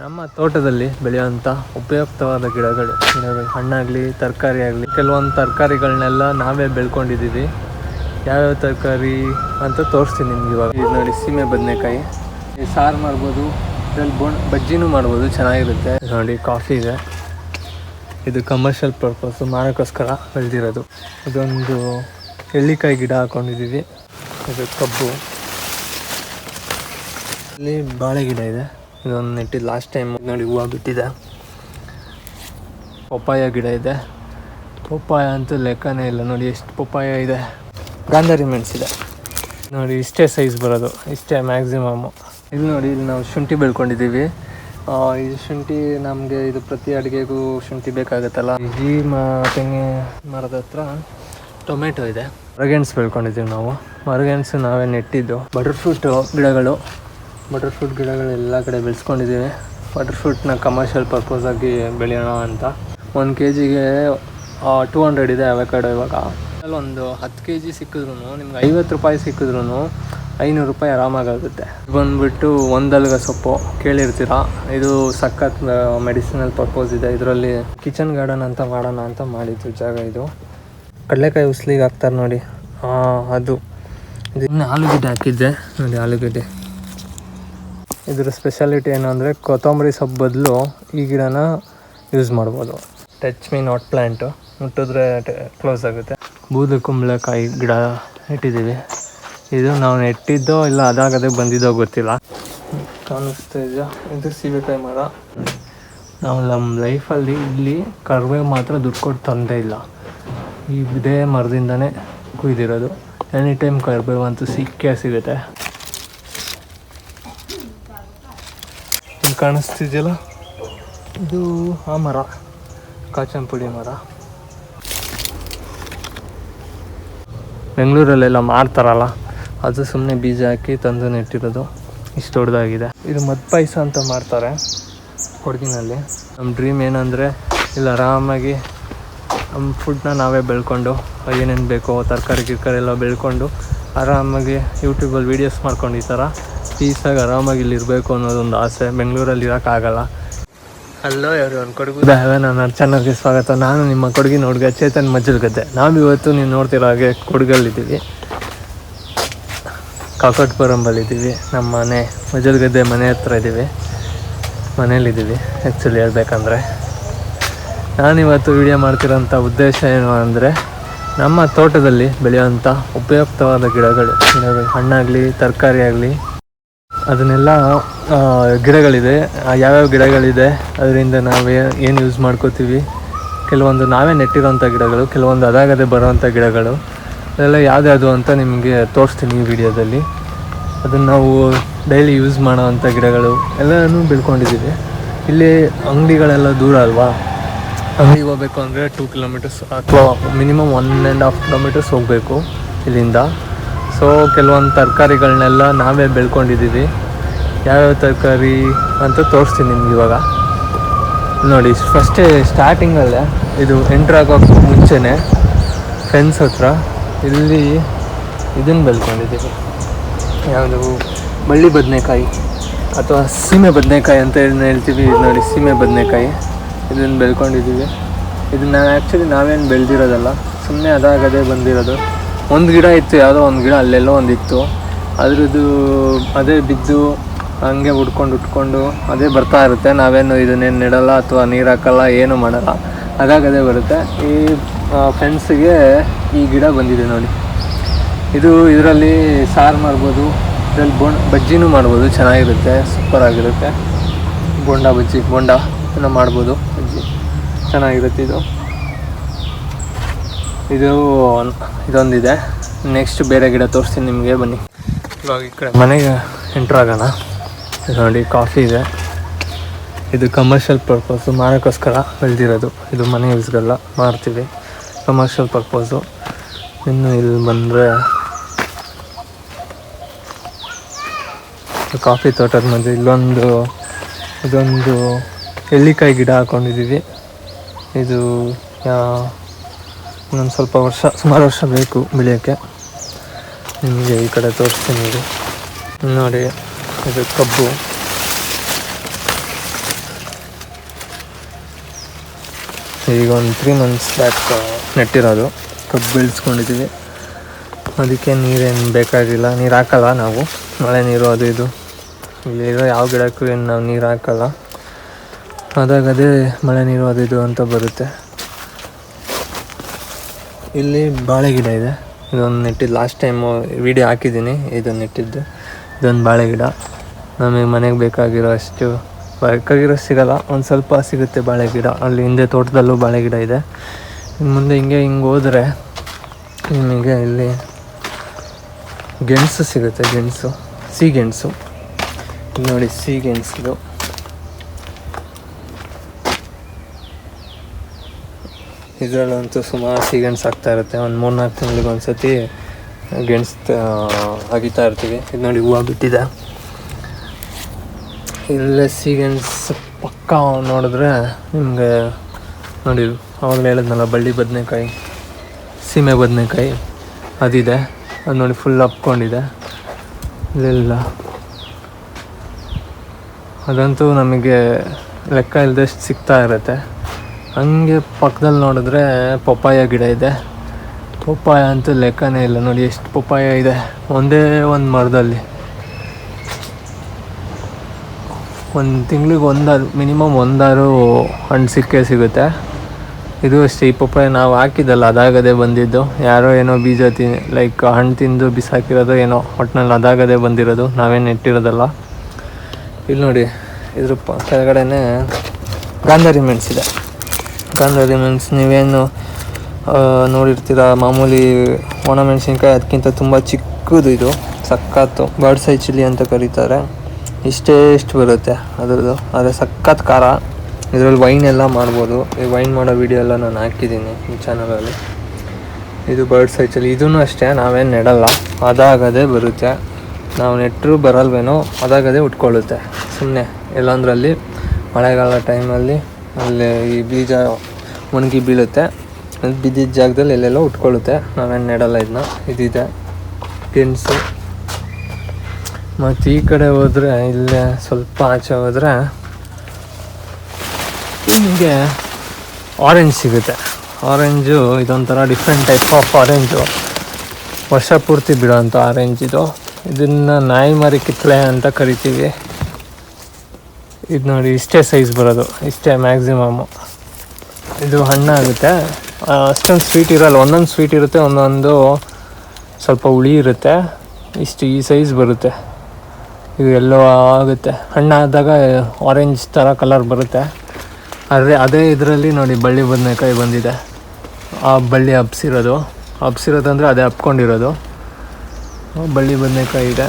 ನಮ್ಮ ತೋಟದಲ್ಲಿ ಬೆಳೆಯುವಂಥ ಉಪಯುಕ್ತವಾದ ಗಿಡಗಳು ಹಣ್ಣಾಗಲಿ ತರಕಾರಿ ಆಗಲಿ, ಕೆಲವೊಂದು ತರಕಾರಿಗಳನ್ನೆಲ್ಲ ನಾವೇ ಬೆಳ್ಕೊಂಡಿದ್ದೀವಿ. ಯಾವ್ಯಾವ ತರಕಾರಿ ಅಂತ ತೋರಿಸ್ತೀನಿ ನಿಮ್ಗೆ ಇವಾಗ. ಇದು ನೋಡಿ, ಸೀಮೆ ಬದನೆಕಾಯಿ, ಸಾರು ಮಾಡ್ಬೋದು, ಇದರಲ್ಲಿ ಬಜ್ಜಿನೂ ಮಾಡ್ಬೋದು, ಚೆನ್ನಾಗಿರುತ್ತೆ. ನೋಡಿ, ಕಾಫಿ ಇದೆ. ಇದು ಕಮರ್ಷಿಯಲ್ ಪರ್ಪಸ್ಸು, ಮಾರೋಕ್ಕೋಸ್ಕರ ಬೆಳೆದಿರೋದು. ಇದೊಂದು ಎಳ್ಳಿಕಾಯಿ ಗಿಡ ಹಾಕೊಂಡಿದ್ದೀವಿ. ಇದು ಕಬ್ಬು. ಇಲ್ಲಿ ಬಾಳೆ ಗಿಡ ಇದೆ, ಇದೊಂದು ನೆಟ್ಟಿದ್ದು ಲಾಸ್ಟ್ ಟೈಮ್. ನೋಡಿ, ಹೂವು ಬಿಟ್ಟಿದೆ. ಪಪ್ಪಾಯ ಗಿಡ ಇದೆ. ಪಪ್ಪಾಯ ಅಂತೂ ಲೆಕ್ಕನೇ ಇಲ್ಲ. ನೋಡಿ ಎಷ್ಟು ಪಪ್ಪಾಯ ಇದೆ. ಗಾಂಧಾರಿ ಮೆಣಸಿದೆ ನೋಡಿ, ಇಷ್ಟೇ ಸೈಜ್ ಬರೋದು, ಇಷ್ಟೇ ಮ್ಯಾಕ್ಸಿಮಮ್ಮು. ಇಲ್ಲಿ ನೋಡಿ, ಇಲ್ಲಿ ನಾವು ಶುಂಠಿ ಬೆಳ್ಕೊಂಡಿದ್ದೀವಿ. ಇದು ಶುಂಠಿ ನಮಗೆ ಇದು ಪ್ರತಿ ಅಡುಗೆಗೂ ಶುಂಠಿ ಬೇಕಾಗುತ್ತಲ್ಲ. ಈ ತೆಂಗಿನ ಮರದ ಹತ್ರ ಟೊಮೆಟೊ ಇದೆ. ಮರಗೆಣಸು ಬೆಳ್ಕೊಂಡಿದ್ದೀವಿ ನಾವು. ಮರಗೆಣಸು ನಾವೇ ನೆಟ್ಟಿದ್ದು. ಬಟರ್ ಫ್ರೂಟ್ ಗಿಡಗಳು ಎಲ್ಲ ಕಡೆ ಬೆಳೆಸ್ಕೊಂಡಿದ್ದೀವಿ. ಬಟರ್ ಫ್ರೂಟ್ನ ಕಮರ್ಷಿಯಲ್ ಪರ್ಪಸಾಗಿ ಬೆಳೆಯೋಣ ಅಂತ. 1 kgಗೆ 200 ಇದೆ ಅವಕಾಡೋ. ಇವಾಗ ಒಂದು 10 kg ಸಿಕ್ಕಿದ್ರು ನಿಮ್ಗೆ 50 ರೂಪಾಯಿ ಸಿಕ್ಕಿದ್ರು 500 ರೂಪಾಯಿ ಆರಾಮಾಗುತ್ತೆ. ಬಂದುಬಿಟ್ಟು ಒಂದಲ್ಗ ಸೊಪ್ಪು ಕೇಳಿರ್ತೀರ. ಇದು ಸಖತ್ ಮೆಡಿಸಿನಲ್ ಪರ್ಪಸ್ ಇದೆ. ಇದರಲ್ಲಿ ಕಿಚನ್ ಗಾರ್ಡನ್ ಅಂತ ಮಾಡೋಣ ಅಂತ ಮಾಡಿದ್ದು ಜಾಗ ಇದು. ಕಡಲೆಕಾಯಿ ಉಸ್ಲಿಗೆ ಹಾಕ್ತಾರೆ ನೋಡಿ, ಅದು. ಇನ್ನು ಆಲೂಗಡ್ಡೆ ಹಾಕಿದ್ದೆ ನೋಡಿ, ಆಲೂಗಡ್ಡೆ. ಇದರ ಸ್ಪೆಷಾಲಿಟಿ ಏನು ಅಂದರೆ, ಕೊತ್ತಂಬರಿ ಸೊಪ್ಪು ಬದಲು ಈ ಗಿಡನ ಯೂಸ್ ಮಾಡ್ಬೋದು. ಟಚ್ ಮೀ ನಾಟ್ ಪ್ಲ್ಯಾಂಟು, ಮುಟ್ಟಿದ್ರೆ ಕ್ಲೋಸ್ ಆಗುತ್ತೆ. ಬೂದು ಕುಂಬಳಕಾಯಿ ಗಿಡ ಇಟ್ಟಿದ್ದೀವಿ. ಇದು ನಾವು ನೆಟ್ಟಿದ್ದೋ ಇಲ್ಲ ಅದಾಗದೇ ಬಂದಿದ್ದೋ ಗೊತ್ತಿಲ್ಲ. ಕಾಣಿಸ್ತಾ ಇದೆಯಾ? ಇದು ಸೀಬೆಕಾಯಿ ಮರ. ನಾವು ನಮ್ಮ ಲೈಫಲ್ಲಿ ಇಲ್ಲಿ ಕರಿಬೇವು ಮಾತ್ರ ದುಡ್ಡು ಕೊಟ್ಟು ತಂದೇ ಇಲ್ಲ. ಇದೇ ಮರದಿಂದನೇ ಕುಯ್ದಿರೋದು. ಎನಿ ಟೈಮ್ ಕರಿಬೇವು ಅಂತೂ ಸಿಗುತ್ತೆ. ಕಾಣಿಸ್ತಿದೆಯಲ್ಲ, ಇದು ಆ ಮರ, ಕಾಚಂಪುಡಿ ಮರ. ಬೆಂಗಳೂರಲ್ಲೆಲ್ಲ ಮಾರ್ತಾರಲ್ಲ, ಅದು ಸುಮ್ಮನೆ ಬೀಜ ಹಾಕಿ ತಂದು ನೆಟ್ಟಿರೋದು. ಇಷ್ಟು ದೊಡ್ಡದಾಗಿದೆ. ಇದು ಮದ್ ಪಾಯಸ ಅಂತ ಮಾಡ್ತಾರೆ ಕೊಡಗಿನಲ್ಲಿ. ನಮ್ಮ ಡ್ರೀಮ್ ಏನಂದರೆ, ಇಲ್ಲಿ ಆರಾಮಾಗಿ ನಮ್ಮ ಫುಡ್ನ ನಾವೇ ಬೆಳ್ಕೊಂಡು, ಏನೇನು ಬೇಕೋ ತರಕಾರಿ ಎಲ್ಲ ಬೆಳ್ಕೊಂಡು ಆರಾಮಾಗಿ ಯೂಟ್ಯೂಬಲ್ಲಿ ವೀಡಿಯೋಸ್ ಮಾಡ್ಕೊಂಡು ಈ ಥರ ಪೀಸಾಗಿ ಆರಾಮಾಗಿ ಇಲ್ಲಿರಬೇಕು ಅನ್ನೋದೊಂದು ಆಸೆ. ಬೆಂಗಳೂರಲ್ಲಿ ಇರೋಕ್ಕಾಗಲ್ಲ. ಹಲೋ ಎವ್ರಿವನ್, ಕೊಡಗು ನನ್ನ ಚಾನಲ್ಗೆ ಸ್ವಾಗತ. ನಾನು ನಿಮ್ಮ ಕೊಡಗಿನ ಹುಡುಗ ಚೇತನ್ ಮಜ್ಜಲ್ಗದ್ದೆ. ನಾವಿವತ್ತು ನೀವು ನೋಡ್ತಿರೋ ಹಾಗೆ ಕೊಡಗಲ್ಲಿದ್ದೀವಿ, ಕಾಕಟ್ಪುರಂಬಲ್ಲಿದ್ದೀವಿ. ನಮ್ಮ ಮನೆ ಮಜ್ಜಲ್ಗದ್ದೆ ಮನೆ ಹತ್ರ ಇದ್ದೀವಿ, ಮನೇಲಿದ್ದೀವಿ ಆ್ಯಕ್ಚುಲಿ ಹೇಳ್ಬೇಕಂದ್ರೆ. ನಾನಿವತ್ತು ವಿಡಿಯೋ ಮಾಡ್ತಿರೋಂಥ ಉದ್ದೇಶ ಏನು ಅಂದರೆ, ನಮ್ಮ ತೋಟದಲ್ಲಿ ಬೆಳೆಯುವಂಥ ಉಪಯುಕ್ತವಾದ ಗಿಡಗಳು ಹಣ್ಣಾಗಲಿ ತರಕಾರಿ ಆಗಲಿ, ಅದನ್ನೆಲ್ಲ ಗಿಡಗಳಿದೆ. ಯಾವ್ಯಾವ ಗಿಡಗಳಿದೆ, ಅದರಿಂದ ನಾವು ಏನು ಯೂಸ್ ಮಾಡ್ಕೋತೀವಿ, ಕೆಲವೊಂದು ನಾವೇ ನೆಟ್ಟಿರೋಂಥ ಗಿಡಗಳು, ಕೆಲವೊಂದು ಅದಾಗದೇ ಬರೋವಂಥ ಗಿಡಗಳು, ಅದೆಲ್ಲ ಯಾವ್ದು ಅಂತ ನಿಮಗೆ ತೋರಿಸ್ತೀನಿ ಈ ವಿಡಿಯೋದಲ್ಲಿ. ಅದನ್ನು ನಾವು ಡೈಲಿ ಯೂಸ್ ಮಾಡೋವಂಥ ಗಿಡಗಳು ಎಲ್ಲನೂ ಬೆಳ್ಕೊಂಡಿದ್ದೀವಿ. ಇಲ್ಲಿ ಅಂಗಡಿಗಳೆಲ್ಲ ದೂರ ಅಲ್ವಾ, ಅಂಗಡಿಗೆ ಹೋಗ್ಬೇಕು ಅಂದರೆ 2 kilometers ಅಥವಾ ಮಿನಿಮಮ್ 1.5 kilometers ಹೋಗಬೇಕು ಇಲ್ಲಿಂದ. ಸೊ ಕೆಲವೊಂದು ತರಕಾರಿಗಳನ್ನೆಲ್ಲ ನಾವೇ ಬೆಳ್ಕೊಂಡಿದ್ದೀವಿ. ಯಾವ್ಯಾವ ತರಕಾರಿ ಅಂತ ತೋರಿಸ್ತೀನಿ ನಿಮ್ಗೆ ಇವಾಗ. ನೋಡಿ, ಫಸ್ಟೇ ಸ್ಟಾರ್ಟಿಂಗಲ್ಲೇ ಇದು ಎಂಟ್ರಾಗೋಕ್ಕೆ ಮುಂಚೆನೇ ಫೆನ್ಸ್ ಹತ್ರ ಇಲ್ಲಿ ಇದನ್ನು ಬೆಳ್ಕೊಂಡಿದ್ದೀವಿ. ಯಾವುದು, ಬಳ್ಳಿ ಬದನೆಕಾಯಿ ಅಥವಾ ಸೀಮೆ ಬದನೆಕಾಯಿ ಅಂತ ಹೇಳ್ತೀವಿ. ನೋಡಿ, ಸೀಮೆ ಬದನೆಕಾಯಿ ಇದನ್ನು ಬೆಳ್ಕೊಂಡಿದ್ದೀವಿ. ಇದನ್ನು ಆ್ಯಕ್ಚುಲಿ ನಾವೇನು ಬೆಳೆದಿರೋದಲ್ಲ, ಸುಮ್ಮನೆ ಅದಾಗದೇ ಬಂದಿರೋದು. ಒಂದು ಗಿಡ ಇತ್ತು, ಯಾವುದೋ ಒಂದು ಗಿಡ ಅಲ್ಲೆಲ್ಲೋ ಒಂದಿತ್ತು, ಅದ್ರದ್ದು ಅದೇ ಬಿದ್ದು ಹಂಗೆ ಉಟ್ಕೊಂಡು ಅದೇ ಬರ್ತಾ ಇರುತ್ತೆ. ನಾವೇನು ಇದನ್ನೇನು ನೆಡಲ್ಲ ಅಥವಾ ನೀರು ಹಾಕಲ್ಲ, ಏನೂ ಮಾಡಲ್ಲ, ಅದಾಗದೇ ಬರುತ್ತೆ. ಈ ಫೆನ್ಸಿಗೆ ಈ ಗಿಡ ಬಂದಿದೆ ನೋಡಿ. ಇದರಲ್ಲಿ ಸಾರು ಮಾಡ್ಬೋದು, ಇದರಲ್ಲಿ ಬಜ್ಜಿನೂ ಮಾಡ್ಬೋದು, ಚೆನ್ನಾಗಿರುತ್ತೆ, ಸೂಪರಾಗಿರುತ್ತೆ. ಬೋಂಡ ಎಲ್ಲ ಮಾಡ್ಬೋದು, ಬಜ್ಜಿ ಚೆನ್ನಾಗಿರುತ್ತೆ. ಇದೊಂದಿದೆ. ನೆಕ್ಸ್ಟ್ ಬೇರೆ ಗಿಡ ತೋರಿಸ್ತೀನಿ ನಿಮಗೆ, ಬನ್ನಿ. ಇವಾಗ ಈ ಕಡೆ ಮನೆಗೆ ಎಂಟ್ರಾಗೋಣ. ನೋಡಿ, ಕಾಫಿ ಇದೆ. ಇದು ಕಮರ್ಷಿಯಲ್ ಪರ್ಪಸ್ಸು, ಮಾರೋಕ್ಕೋಸ್ಕರ ಬೆಳೆದಿರೋದು. ಇದು ಮನೆ ಯೂಸ್ಗೆಲ್ಲ ಮಾರ್ತೀವಿ, ಕಮರ್ಷಿಯಲ್ ಪರ್ಪಸ್ಸು. ಇನ್ನು ಇಲ್ಲಿ ಬಂದರೆ ಕಾಫಿ ತೋಟದ ಮಧ್ಯೆ ಇದೊಂದು ಎಳ್ಳಿಕಾಯಿ ಗಿಡ ಹಾಕ್ಕೊಂಡಿದ್ದೀವಿ. ಇದು ಇನ್ನೊಂದು ಸ್ವಲ್ಪ ಸುಮಾರು ವರ್ಷ ಬೇಕು ಬೆಳೆಯೋಕ್ಕೆ. ನಿಮಗೆ ಈ ಕಡೆ ತೋರಿಸ್ತೀನಿ. ನೋಡಿ, ಇದು ಕಬ್ಬು. ಈಗ ಒಂದು 3 months ಬ್ಯಾಕ್ ನೆಟ್ಟಿರೋದು. ಕಬ್ಬು ಬೆಳೆಸ್ಕೊಂಡಿದ್ದೀವಿ. ಅದಕ್ಕೆ ನೀರೇನು ಬೇಕಾಗಿಲ್ಲ, ನೀರು ಹಾಕಲ್ಲ ನಾವು. ಮಳೆ ನೀರು ಅದು ಇದು ಇಲ್ಲಿರೋ ಯಾವ ಗಿಡಕ್ಕೂ ಏನು ನಾವು ನೀರು ಹಾಕಲ್ಲ. ಅದಾಗದೇ ಮಳೆ ನೀರು ಅದು ಇದು ಅಂತ ಬರುತ್ತೆ. ಇಲ್ಲಿ ಬಾಳೆ ಗಿಡ ಇದೆ. ಇದೊಂದು ನೆಟ್ಟಿದ್ದು ಲಾಸ್ಟ್ ಟೈಮು ವಿಡಿಯೋ ಹಾಕಿದ್ದೀನಿ. ಇದನ್ನು ನೆಟ್ಟಿದ್ದು ಇದೊಂದು ಬಾಳೆ ಗಿಡ. ನಮಗೆ ಮನೆಗೆ ಬೇಕಾಗಿರೋ ಸಿಗಲ್ಲ, ಒಂದು ಸ್ವಲ್ಪ ಸಿಗುತ್ತೆ ಬಾಳೆ ಗಿಡ. ಅಲ್ಲಿ ಹಿಂದೆ ತೋಟದಲ್ಲೂ ಬಾಳೆ ಗಿಡ ಇದೆ. ಇನ್ನು ಮುಂದೆ ಹಿಂಗೆ ಹೋದರೆ ನಿಮಗೆ ಇಲ್ಲಿ ಗೆಣಸು ಸಿಗುತ್ತೆ. ಸಿಹಿಗೆಣಸು ನೋಡಿ, ಸಿಹಿಗೆಣಸಿದು ಇದರಲ್ಲಂತೂ ಸುಮಾರು ಸಿಹಿಗೆಣಸು ಆಗ್ತಾ ಇರುತ್ತೆ. ಒಂದು 3-4 ತಿಂಗಳಿಗೆ ಒಂದು ಸತಿ ಗೆಣಸು ಅಗಿತಾ ಇರ್ತೀವಿ. ಇದು ನೋಡಿ ಹೂವು ಬಿಟ್ಟಿದೆ. ಇಲ್ಲೇ ಸಿಹಿಗೆಣಸು ಪಕ್ಕ ನೋಡಿದ್ರೆ ನಿಮಗೆ ನೋಡಿ, ಆವಾಗಲೇ ಹೇಳಿದ್ನಲ್ಲ ಬಳ್ಳಿ ಬದನೆಕಾಯಿ, ಸೀಮೆ ಬದನೆಕಾಯಿ ಅದಿದೆ. ಅದು ನೋಡಿ ಫುಲ್ ಹಪ್ಕೊಂಡಿದೆ. ಇಲ್ಲೆಲ್ಲ ಅದಂತೂ ನಮಗೆ ಲೆಕ್ಕ ಇಲ್ಲದಷ್ಟು ಸಿಗ್ತಾ ಇರುತ್ತೆ. ಹಂಗೆ ಪಕ್ಕದಲ್ಲಿ ನೋಡಿದ್ರೆ ಪಪ್ಪಾಯ ಗಿಡ ಇದೆ. ಪಪ್ಪಾಯ ಅಂತೂ ಲೆಕ್ಕನೇ ಇಲ್ಲ. ನೋಡಿ ಎಷ್ಟು ಪಪ್ಪಾಯ ಇದೆ ಒಂದೇ ಒಂದು ಮರದಲ್ಲಿ. ಒಂದು ತಿಂಗಳಿಗೆ ಮಿನಿಮಮ್ ಒಂದಾರು ಹಣ್ಣು ಸಿಗುತ್ತೆ. ಇದು ಅಷ್ಟೇ. ಈ ಪಪ್ಪಾಯ ನಾವು ಹಾಕಿದ್ದಲ್ಲ, ಅದಾಗದೇ ಬಂದಿದ್ದು. ಯಾರೋ ಏನೋ ಬೀಜ ಲೈಕ್ ಹಣ್ಣು ತಿಂದು ಬಿಸಾಕಿರೋದು ಏನೋ, ಒಟ್ಟಿನಲ್ಲಿ ಅದಾಗದೇ ಬಂದಿರೋದು, ನಾವೇನು ನೆಟ್ಟಿರೋದಲ್ಲ. ಇಲ್ಲಿ ನೋಡಿ, ಇದ್ರ ಕೆಳಗಡೆನೇ ಗಾಂಧಾರಿ ಮೆಣಸಿದೆ. ಗಾಂಧಾರಿ ಮೆಣಸು ನೀವೇನು ನೋಡಿರ್ತೀರ, ಮಾಮೂಲಿ ಒಣಮೆಣಸಿನ್ಕಾಯಿ ಅದಕ್ಕಿಂತ ತುಂಬ ಚಿಕ್ಕದು. ಇದು ಸಖತ್ತು ಬರ್ಡ್ಸ್ ಐ ಚಿಲ್ಲಿ ಅಂತ ಕರೀತಾರೆ. ಇಷ್ಟು ಬರುತ್ತೆ ಅದರದ್ದು. ಆದರೆ ಸಖತ್ ಖಾರ. ಇದರಲ್ಲಿ ವೈನ್ ಎಲ್ಲ ಮಾಡ್ಬೋದು. ಈ ವೈನ್ ಮಾಡೋ ವಿಡಿಯೋ ಎಲ್ಲ ನಾನು ಹಾಕಿದ್ದೀನಿ ಈ ಚಾನಲಲ್ಲಿ. ಇದು ಬರ್ಡ್ಸ್ ಐ ಚಿಲ್ಲಿ. ಇದೂ ಅಷ್ಟೇ, ನಾವೇನು ನೆಡಲ್ಲ, ಅದಾಗದೇ ಬರುತ್ತೆ. ನಾವು ನೆಟ್ಟರು ಬರಲ್ವೇನೋ, ಅದಾಗದೇ ಉಟ್ಕೊಳ್ಳುತ್ತೆ ಸುಮ್ಮನೆ. ಎಲ್ಲಂದ್ರಲ್ಲಿ ಮಳೆಗಾಲ ಟೈಮಲ್ಲಿ ಅಲ್ಲಿ ಈ ಬೀಜ ಒಣಗಿ ಬೀಳುತ್ತೆ. ಅದು ಬಿದ್ದಿದ್ದ ಜಾಗದಲ್ಲಿ ಎಲ್ಲೆಲ್ಲೋ ಉಟ್ಕೊಳ್ಳುತ್ತೆ. ನಾವೇನು ನೆಡಲ್ಲ ಇದನ್ನ. ಇದಿದೆ ಗೆಣಸು. ಮತ್ತು ಈ ಕಡೆ ಹೋದರೆ, ಇಲ್ಲೇ ಸ್ವಲ್ಪ ಆಚೆ ಹೋದರೆ ನಿಮಗೆ ಆರೆಂಜ್ ಸಿಗುತ್ತೆ. ಆರೆಂಜು ಇದೊಂಥರ ಡಿಫ್ರೆಂಟ್ ಟೈಪ್ ಆಫ್ ಆರೆಂಜು. ವರ್ಷ ಪೂರ್ತಿ ಬಿಡೋಂಥ ಆರೆಂಜ್ ಇದು. ಇದನ್ನು ನಾಯಿ ಮರಿ ಕಿತ್ತಳೆ ಅಂತ ಕರಿತೀವಿ. ಇದು ನೋಡಿ, ಇಷ್ಟೇ ಸೈಜ್ ಬರೋದು, ಇಷ್ಟೇ ಮ್ಯಾಕ್ಸಿಮಮ್ಮು. ಇದು ಹಣ್ಣಾಗುತ್ತೆ. ಅಷ್ಟೊಂದು ಸ್ವೀಟ್ ಇರೋಲ್ಲ. ಒಂದೊಂದು ಸ್ವೀಟ್ ಇರುತ್ತೆ, ಒಂದೊಂದು ಸ್ವಲ್ಪ ಹುಳಿ ಇರುತ್ತೆ. ಈ ಸೈಜ್ ಬರುತ್ತೆ. ಇದು ಎಲ್ಲೋ ಆಗುತ್ತೆ. ಹಣ್ಣಾದಾಗ ಆರೆಂಜ್ ಥರ ಕಲರ್ ಬರುತ್ತೆ. ಆದರೆ ಅದೇ ಇದರಲ್ಲಿ ನೋಡಿ ಬಳ್ಳಿ ಬದನೆಕಾಯಿ ಬಂದಿದೆ. ಆ ಬಳ್ಳಿ ಹಬ್ಸಿರೋದಂದರೆ ಅದೇ ಹಬ್ಕೊಂಡಿರೋದು ಬಳ್ಳಿ ಬದನೆಕಾಯಿ ಇದೆ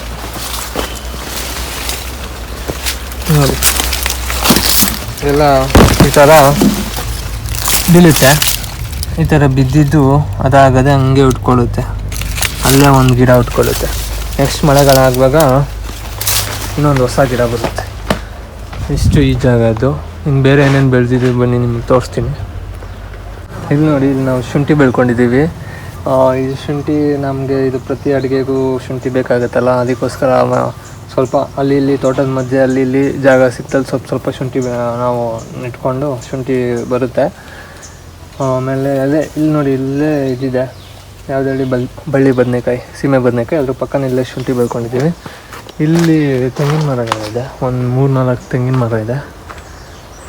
ನೋಡಿ. ಎಲ್ಲ ಈ ಥರ ಬೀಳುತ್ತೆ. ಈ ಥರ ಬಿದ್ದಿದ್ದು ಅದಾಗದೆ ಹಂಗೆ ಉಟ್ಕೊಳ್ಳುತ್ತೆ. ಅಲ್ಲೇ ಒಂದು ಗಿಡ ಉಟ್ಕೊಳ್ಳುತ್ತೆ. ನೆಕ್ಸ್ಟ್ ಮಳೆಗಾಲ ಆಗುವಾಗ ಇನ್ನೊಂದು ಹೊಸ ಗಿಡ ಬರುತ್ತೆ. ಇಷ್ಟು ಈ ಜಾಗದ್ದು. ಇನ್ನು ಬೇರೆ ಏನೇನು ಬೆಳೆದಿದ್ದೀವಿ ಬನ್ನಿ ನಿಮಗೆ ತೋರಿಸ್ತೀನಿ. ಇಲ್ಲಿ ನೋಡಿ, ಇಲ್ಲಿ ನಾವು ಶುಂಠಿ ಬೆಳ್ಕೊಂಡಿದ್ದೀವಿ. ಇದು ಶುಂಠಿ ನಮಗೆ ಇದು ಪ್ರತಿ ಅಡುಗೆಗೂ ಶುಂಠಿ ಬೇಕಾಗುತ್ತಲ್ಲ, ಅದಕ್ಕೋಸ್ಕರ ಸ್ವಲ್ಪ ಅಲ್ಲಿ ಇಲ್ಲಿ ತೋಟದ ಮಧ್ಯೆ ಅಲ್ಲಿ ಇಲ್ಲಿ ಜಾಗ ಸಿಕ್ತಲ್ಲಿ ಸ್ವಲ್ಪ ಶುಂಠಿ ನಾವು ನೆಟ್ಕೊಂಡು ಶುಂಠಿ ಬರುತ್ತೆ. ಆಮೇಲೆ ಅದೇ ಇಲ್ಲಿ ನೋಡಿ, ಇಲ್ಲೇ ಇದಿದೆ ಯಾವುದೇ ಬಳ್ಳಿ ಬದನೆಕಾಯಿ, ಸೀಮೆ ಬದನೆಕಾಯಿ, ಅದ್ರ ಪಕ್ಕನ ಇಲ್ಲೇ ಶುಂಠಿ ಬೆಳ್ಕೊಂಡಿದ್ದೀವಿ. ಇಲ್ಲಿ ತೆಂಗಿನ ಮರಗಳಿದೆ. ಒಂದು 3-4 ತೆಂಗಿನ ಮರ ಇದೆ.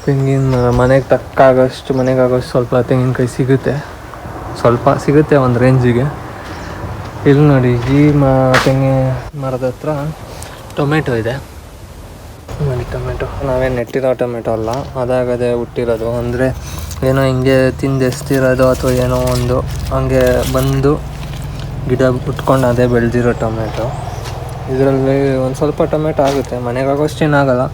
ತೆಂಗಿನ ಮರ ಮನೆಗಾಗೋಷ್ಟು ಸ್ವಲ್ಪ ತೆಂಗಿನಕಾಯಿ ಸಿಗುತ್ತೆ. ಸ್ವಲ್ಪ ಸಿಗುತ್ತೆ ಒಂದು ರೇಂಜಿಗೆ. ಇಲ್ಲಿ ನೋಡಿ, ಈ ತೆಂಗಿನ ಮರದ ಹತ್ರ ಟೊಮೆಟೊ ಇದೆ ನೋಡಿ. ಟೊಮೆಟೊ ನಾವೇನು ನೆಟ್ಟಿರೋ ಟೊಮೆಟೊ ಅಲ್ಲ, ಅದಾಗದೆ ಹುಟ್ಟಿರೋದು. ಅಂದರೆ ಏನೋ ಹಿಂಗೆ ತಿಂದು ಎಸ್ತಿರೋದು ಅಥವಾ ಏನೋ ಒಂದು ಹಂಗೆ ಬಂದು ಗಿಡ ಉಟ್ಕೊಂಡು ಅದೇ ಬೆಳೆದಿರೋ ಟೊಮೆಟೊ. ಇದರಲ್ಲಿ ಒಂದು ಸ್ವಲ್ಪ ಟೊಮೆಟೊ ಆಗುತ್ತೆ, ಮನೆಗಾಗೋಷ್ಟು ಏನಾಗಲ್ಲ.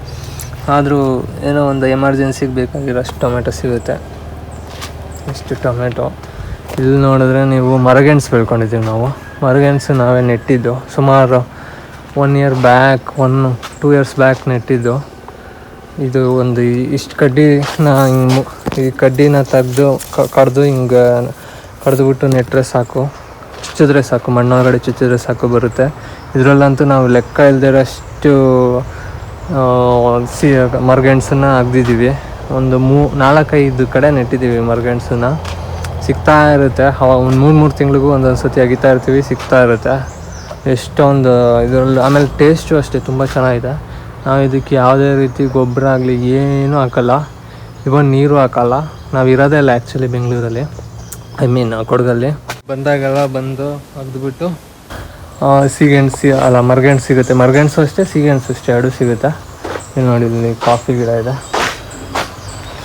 ಆದರೂ ಏನೋ ಒಂದು ಎಮರ್ಜೆನ್ಸಿಗೆ ಬೇಕಾಗಿರೋಷ್ಟು ಟೊಮೆಟೊ ಸಿಗುತ್ತೆ. ಇಷ್ಟು ಟೊಮೆಟೊ. ಇಲ್ಲಿ ನೋಡಿದ್ರೆ ನೀವು ಮರಗೆಣಸು ಬೆಳ್ಕೊಂಡಿದ್ದೀವಿ ನಾವು. ಮರಗೆಣಸು ನಾವೇ ನೆಟ್ಟಿದ್ದು ಸುಮಾರು 1 year ಬ್ಯಾಕ್, 1-2 years ಬ್ಯಾಕ್ ನೆಟ್ಟಿದ್ದು. ಇದು ಒಂದು ಇಷ್ಟು ಕಡ್ಡಿನ ಈ ಕಡ್ಡಿನ ತೆಗೆದು ಕಡ್ದು ಹಿಂಗೆ ಕಡ್ದುಬಿಟ್ಟು ನೆಟ್ಟರೆ ಸಾಕು, ಚುಚ್ಚಿದ್ರೆ ಸಾಕು, ಮಣ್ಣೊಳಗಡೆ ಚುಚ್ಚಿದ್ರೆ ಸಾಕು ಬರುತ್ತೆ. ಇದರಲ್ಲಂತೂ ನಾವು ಲೆಕ್ಕ ಇಲ್ಲದಿರೋಷ್ಟು ಮರಗೆಣಸನ್ನು ಅಗ್ದಿದ್ದೀವಿ. ಒಂದು 4-5 ಕಡೆ ನೆಟ್ಟಿದ್ದೀವಿ ಮರಗೆಣಸನ್ನ. ಸಿಗ್ತಾ ಇರುತ್ತೆ, ಒಂದು 3 ತಿಂಗಳಿಗೂ ಒಂದೊಂದು ಸತಿ ಅಗಿತಾ ಇರ್ತೀವಿ, ಸಿಗ್ತಾ ಇರುತ್ತೆ ಎಷ್ಟೊಂದು ಇದರಲ್ಲಿ. ಆಮೇಲೆ ಟೇಸ್ಟು ಅಷ್ಟೇ ತುಂಬ ಚೆನ್ನಾಗಿದೆ. ನಾವು ಇದಕ್ಕೆ ಯಾವುದೇ ರೀತಿ ಗೊಬ್ಬರ ಆಗಲಿ ಏನೂ ಹಾಕಲ್ಲ, ಇವನ್ ನೀರು ಹಾಕಲ್ಲ. ನಾವು ಇರೋದೇ ಇಲ್ಲ ಆ್ಯಕ್ಚುಲಿ ಬೆಂಗಳೂರಲ್ಲಿ, ಕೊಡಗಲ್ಲಿ. ಬಂದಾಗೆಲ್ಲ ಬಂದು ಅಗ್ದುಬಿಟ್ಟು ಸಿಗೆಣಸು ಅಲ್ಲ ಮರಗೆಣಸು ಸಿಗುತ್ತೆ. ಮರಗೆಣಸು ಅಷ್ಟೇ, ಸಿಗೆಣಸು ಅಷ್ಟೇ, ಎರಡೂ ಸಿಗುತ್ತೆ. ಇಲ್ಲಿ ನೋಡಿ, ಇಲ್ಲಿ ಕಾಫಿ ಗಿಡ ಇದೆ,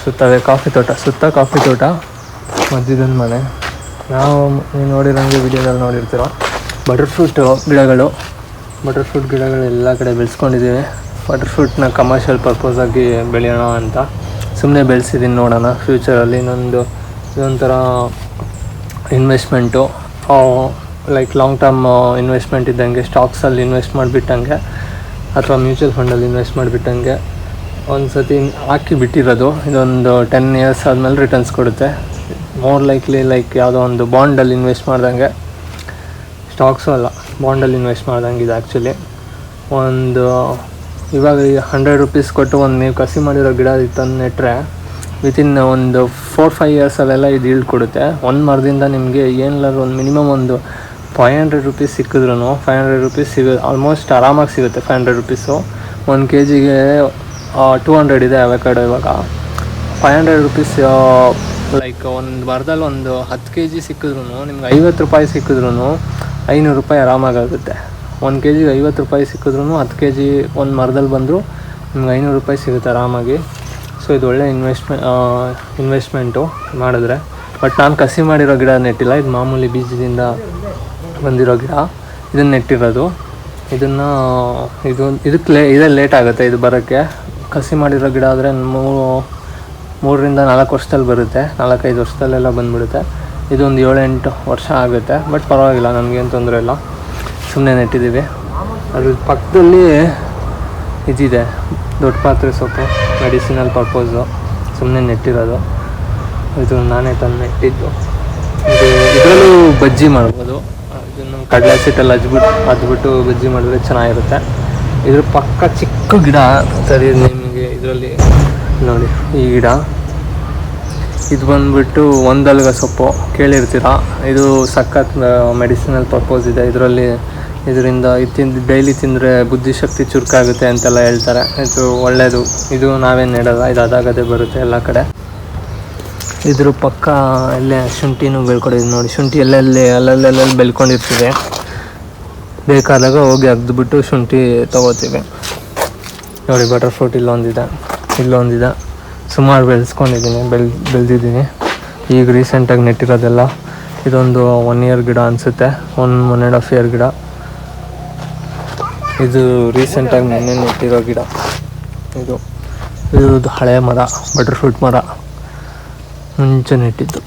ಸುತ್ತವೇ ಕಾಫಿ ತೋಟ, ಕಾಫಿ ತೋಟ, ಮಧ್ಯದಲ್ಲಿ ಮನೆ. ನಾವು ನೀವು ನೋಡಿರೋಂಗೆ ವಿಡಿಯೋದಲ್ಲಿ ನೋಡಿರ್ತೀರೋ ಬಟರ್ ಫ್ರೂಟ್ ಗಿಡಗಳು ಎಲ್ಲ ಕಡೆ ಬೆಳೆಸ್ಕೊಂಡಿದ್ದೀವಿ. ಬಟರ್ ಫ್ರೂಟ್ನ ಕಮರ್ಷಿಯಲ್ ಪರ್ಪೋಸಾಗಿ ಬೆಳೆಯೋಣ ಅಂತ ಸುಮ್ಮನೆ ಬೆಳೆಸಿದ್ದೀನಿ. ನೋಡೋಣ ಫ್ಯೂಚರಲ್ಲಿ ಇದೊಂಥರ investment, like long term investment ಇದ್ದಂಗೆ. ಸ್ಟಾಕ್ಸಲ್ಲಿ ಇನ್ವೆಸ್ಟ್ ಮಾಡಿಬಿಟ್ಟಂಗೆ ಅಥವಾ ಮ್ಯೂಚುವಲ್ ಫಂಡಲ್ಲಿ ಇನ್ವೆಸ್ಟ್ ಮಾಡಿಬಿಟ್ಟಂಗೆ ಒಂದು ಸತಿ ಹಾಕಿ ಬಿಟ್ಟಿರೋದು. ಇದೊಂದು 10 years ಆದಮೇಲೆ ರಿಟರ್ನ್ಸ್ ಕೊಡುತ್ತೆ. ಮೋರ್ ಲೈಕ್ಲಿ ಲೈಕ್ ಯಾವುದೋ ಒಂದು ಬಾಂಡಲ್ಲಿ ಇನ್ವೆಸ್ಟ್ ಮಾಡ್ದಂಗೆ, ಸ್ಟಾಕ್ಸು ಅಲ್ಲ, ಬಾಂಡಲ್ಲಿ ಇನ್ವೆಸ್ಟ್ ಮಾಡ್ದಂಗೆ ಇದು ಆ್ಯಕ್ಚುಲಿ. ಇವಾಗ 100 rupees ಕೊಟ್ಟು ನೀವು ಕಸಿ ಮಾಡಿರೋ ಗಿಡ ತಂದು ನೆಟ್ಟರೆ ವಿತಿನ್ ಒಂದು 4-5 yearsಲ್ಲೆಲ್ಲ ಇದು ಈಲ್ಡ್ ಕೊಡುತ್ತೆ. ಒಂದು ಮರದಿಂದ ನಿಮಗೆ ಏನಿಲ್ಲಾದ್ರೂ ಒಂದು ಮಿನಿಮಮ್ ಒಂದು 500 rupees ಸಿಕ್ಕಿದ್ರೂ 500 rupees ಆಲ್ಮೋಸ್ಟ್ ಆರಾಮಾಗಿ ಸಿಗುತ್ತೆ. 500 rupees 1 kgಗೆ 200 ಇದೆ ಅವಕಾಡೋ. ಇವಾಗ 500 rupees ಲೈಕ್ ಒಂದು ಮರದಲ್ಲಿ ಒಂದು 10 kg ಸಿಕ್ಕಿದ್ರೂ ನಿಮ್ಗೆ 50 ರೂಪಾಯಿ ಸಿಕ್ಕಿದ್ರೂ 500 ರೂಪಾಯಿ ಆರಾಮಾಗುತ್ತೆ. 1 kgಗೆ 50 ರೂಪಾಯಿ ಸಿಕ್ಕಿದ್ರೂ 10 kg ಒಂದು ಮರದಲ್ಲಿ ಬಂದರೂ ನಿಮ್ಗೆ 500 ರೂಪಾಯಿ ಸಿಗುತ್ತೆ ಆರಾಮಾಗಿ. ಸೊ ಇದು ಒಳ್ಳೆ ಇನ್ವೆಸ್ಟ್ಮೆಂಟು ಮಾಡಿದ್ರೆ. ಬಟ್ ನಾನು ಕಸಿ ಮಾಡಿರೋ ಗಿಡ ನೆಟ್ಟಿಲ್ಲ, ಇದು ಮಾಮೂಲಿ ಬೀಜದಿಂದ ಬಂದಿರೋ ಗಿಡ, ಇದನ್ನು ನೆಟ್ಟಿರೋದು. ಇದಕ್ಕೆ ಇದೇ ಲೇಟ್ ಆಗುತ್ತೆ ಇದು ಬರೋಕ್ಕೆ. ಕಸಿ ಮಾಡಿರೋ ಗಿಡ ಆದರೆ 3ರಿಂದ 4 ವರ್ಷದಲ್ಲಿ ಬರುತ್ತೆ, 4-5 ವರ್ಷದಲ್ಲೆಲ್ಲ ಬಂದುಬಿಡುತ್ತೆ. ಇದೊಂದು 7-8 ವರ್ಷ ಆಗುತ್ತೆ. ಬಟ್ ಪರವಾಗಿಲ್ಲ, ನನಗೇನು ತೊಂದರೆ ಇಲ್ಲ, ಸುಮ್ಮನೆ ನೆಟ್ಟಿದ್ದೀವಿ. ಅದ್ರ ಪಕ್ಕದಲ್ಲಿ ಇದಿದೆ, ದೊಡ್ಡ ಪಾತ್ರೆ ಸೊಪ್ಪು, ಮೆಡಿಸಿನಲ್ ಪರ್ಪೋಸು, ಸುಮ್ಮನೆ ನೆಟ್ಟಿರೋದು. ಇದು ನಾನೇ ತಂದು ನೆಟ್ಟಿದ್ದು. ಇದರಲ್ಲೂ ಬಜ್ಜಿ ಮಾಡ್ಬೋದು. ಇದನ್ನು ಕಡಲೆ ಸಿಟ್ಟಲ್ಲಿ ಹಚ್ಬಿಟ್ಟು ಬಜ್ಜಿ ಮಾಡಿದ್ರೆ ಚೆನ್ನಾಗಿರುತ್ತೆ. ಇದ್ರ ಪಕ್ಕ ಚಿಕ್ಕ ಗಿಡ ಸರಿ ನಿಮಗೆ ಇದರಲ್ಲಿ ನೋಡಿ, ಈ ಗಿಡ ಇದು ಬಂದುಬಿಟ್ಟು ಒಂದಲ್ಗ ಸೊಪ್ಪು ಕೇಳಿರ್ತೀರ. ಇದು ಸಖತ್ ಮೆಡಿಸಿನಲ್ ಪರ್ಪೋಸ್ ಇದೆ. ಇದರಿಂದ ಡೈಲಿ ತಿಂದರೆ ಬುದ್ಧಿಶಕ್ತಿ ಚುರುಕಾಗುತ್ತೆ ಅಂತೆಲ್ಲ ಹೇಳ್ತಾರೆ. ಇದು ಒಳ್ಳೆಯದು. ಇದು ನಾವೇನು ನೆಡಲ್ಲ, ಇದು ಅದಾಗದೇ ಬರುತ್ತೆ ಎಲ್ಲ ಕಡೆ. ಇದ್ರ ಪಕ್ಕ ಎಲ್ಲೇ ಶುಂಠಿನೂ ಬೆಳ್ಕೊಂಡಿದ್ದು ನೋಡಿ. ಶುಂಠಿ ಅಲ್ಲಲ್ಲಿ ಬೆಳ್ಕೊಂಡಿರ್ತೀವಿ. ಬೇಕಾದಾಗ ಹೋಗಿ ಅಗ್ದುಬಿಟ್ಟು ಶುಂಠಿ ತೊಗೋತೀವಿ. ನೋಡಿ, ಬಟರ್ ಫ್ರೂಟ್ ಇಲ್ಲೊಂದಿದೆ. ಸುಮಾರು ಬೆಳೆದಿದ್ದೀನಿ. ಈಗ ರೀಸೆಂಟಾಗಿ ನೆಟ್ಟಿರೋದೆಲ್ಲ. ಇದೊಂದು 1 year ಗಿಡ ಅನಿಸುತ್ತೆ, 1.5 year ಗಿಡ. ಇದು ರೀಸೆಂಟಾಗಿ ನೆನ್ನೆ ನೆಟ್ಟಿರೋ ಗಿಡ. ಇದು ಹಳೆಯ ಮರ, ಬಟರ್ ಫ್ರೂಟ್ ಮರ, ಮುಂಚೆ ನೆಟ್ಟಿದ್ದು.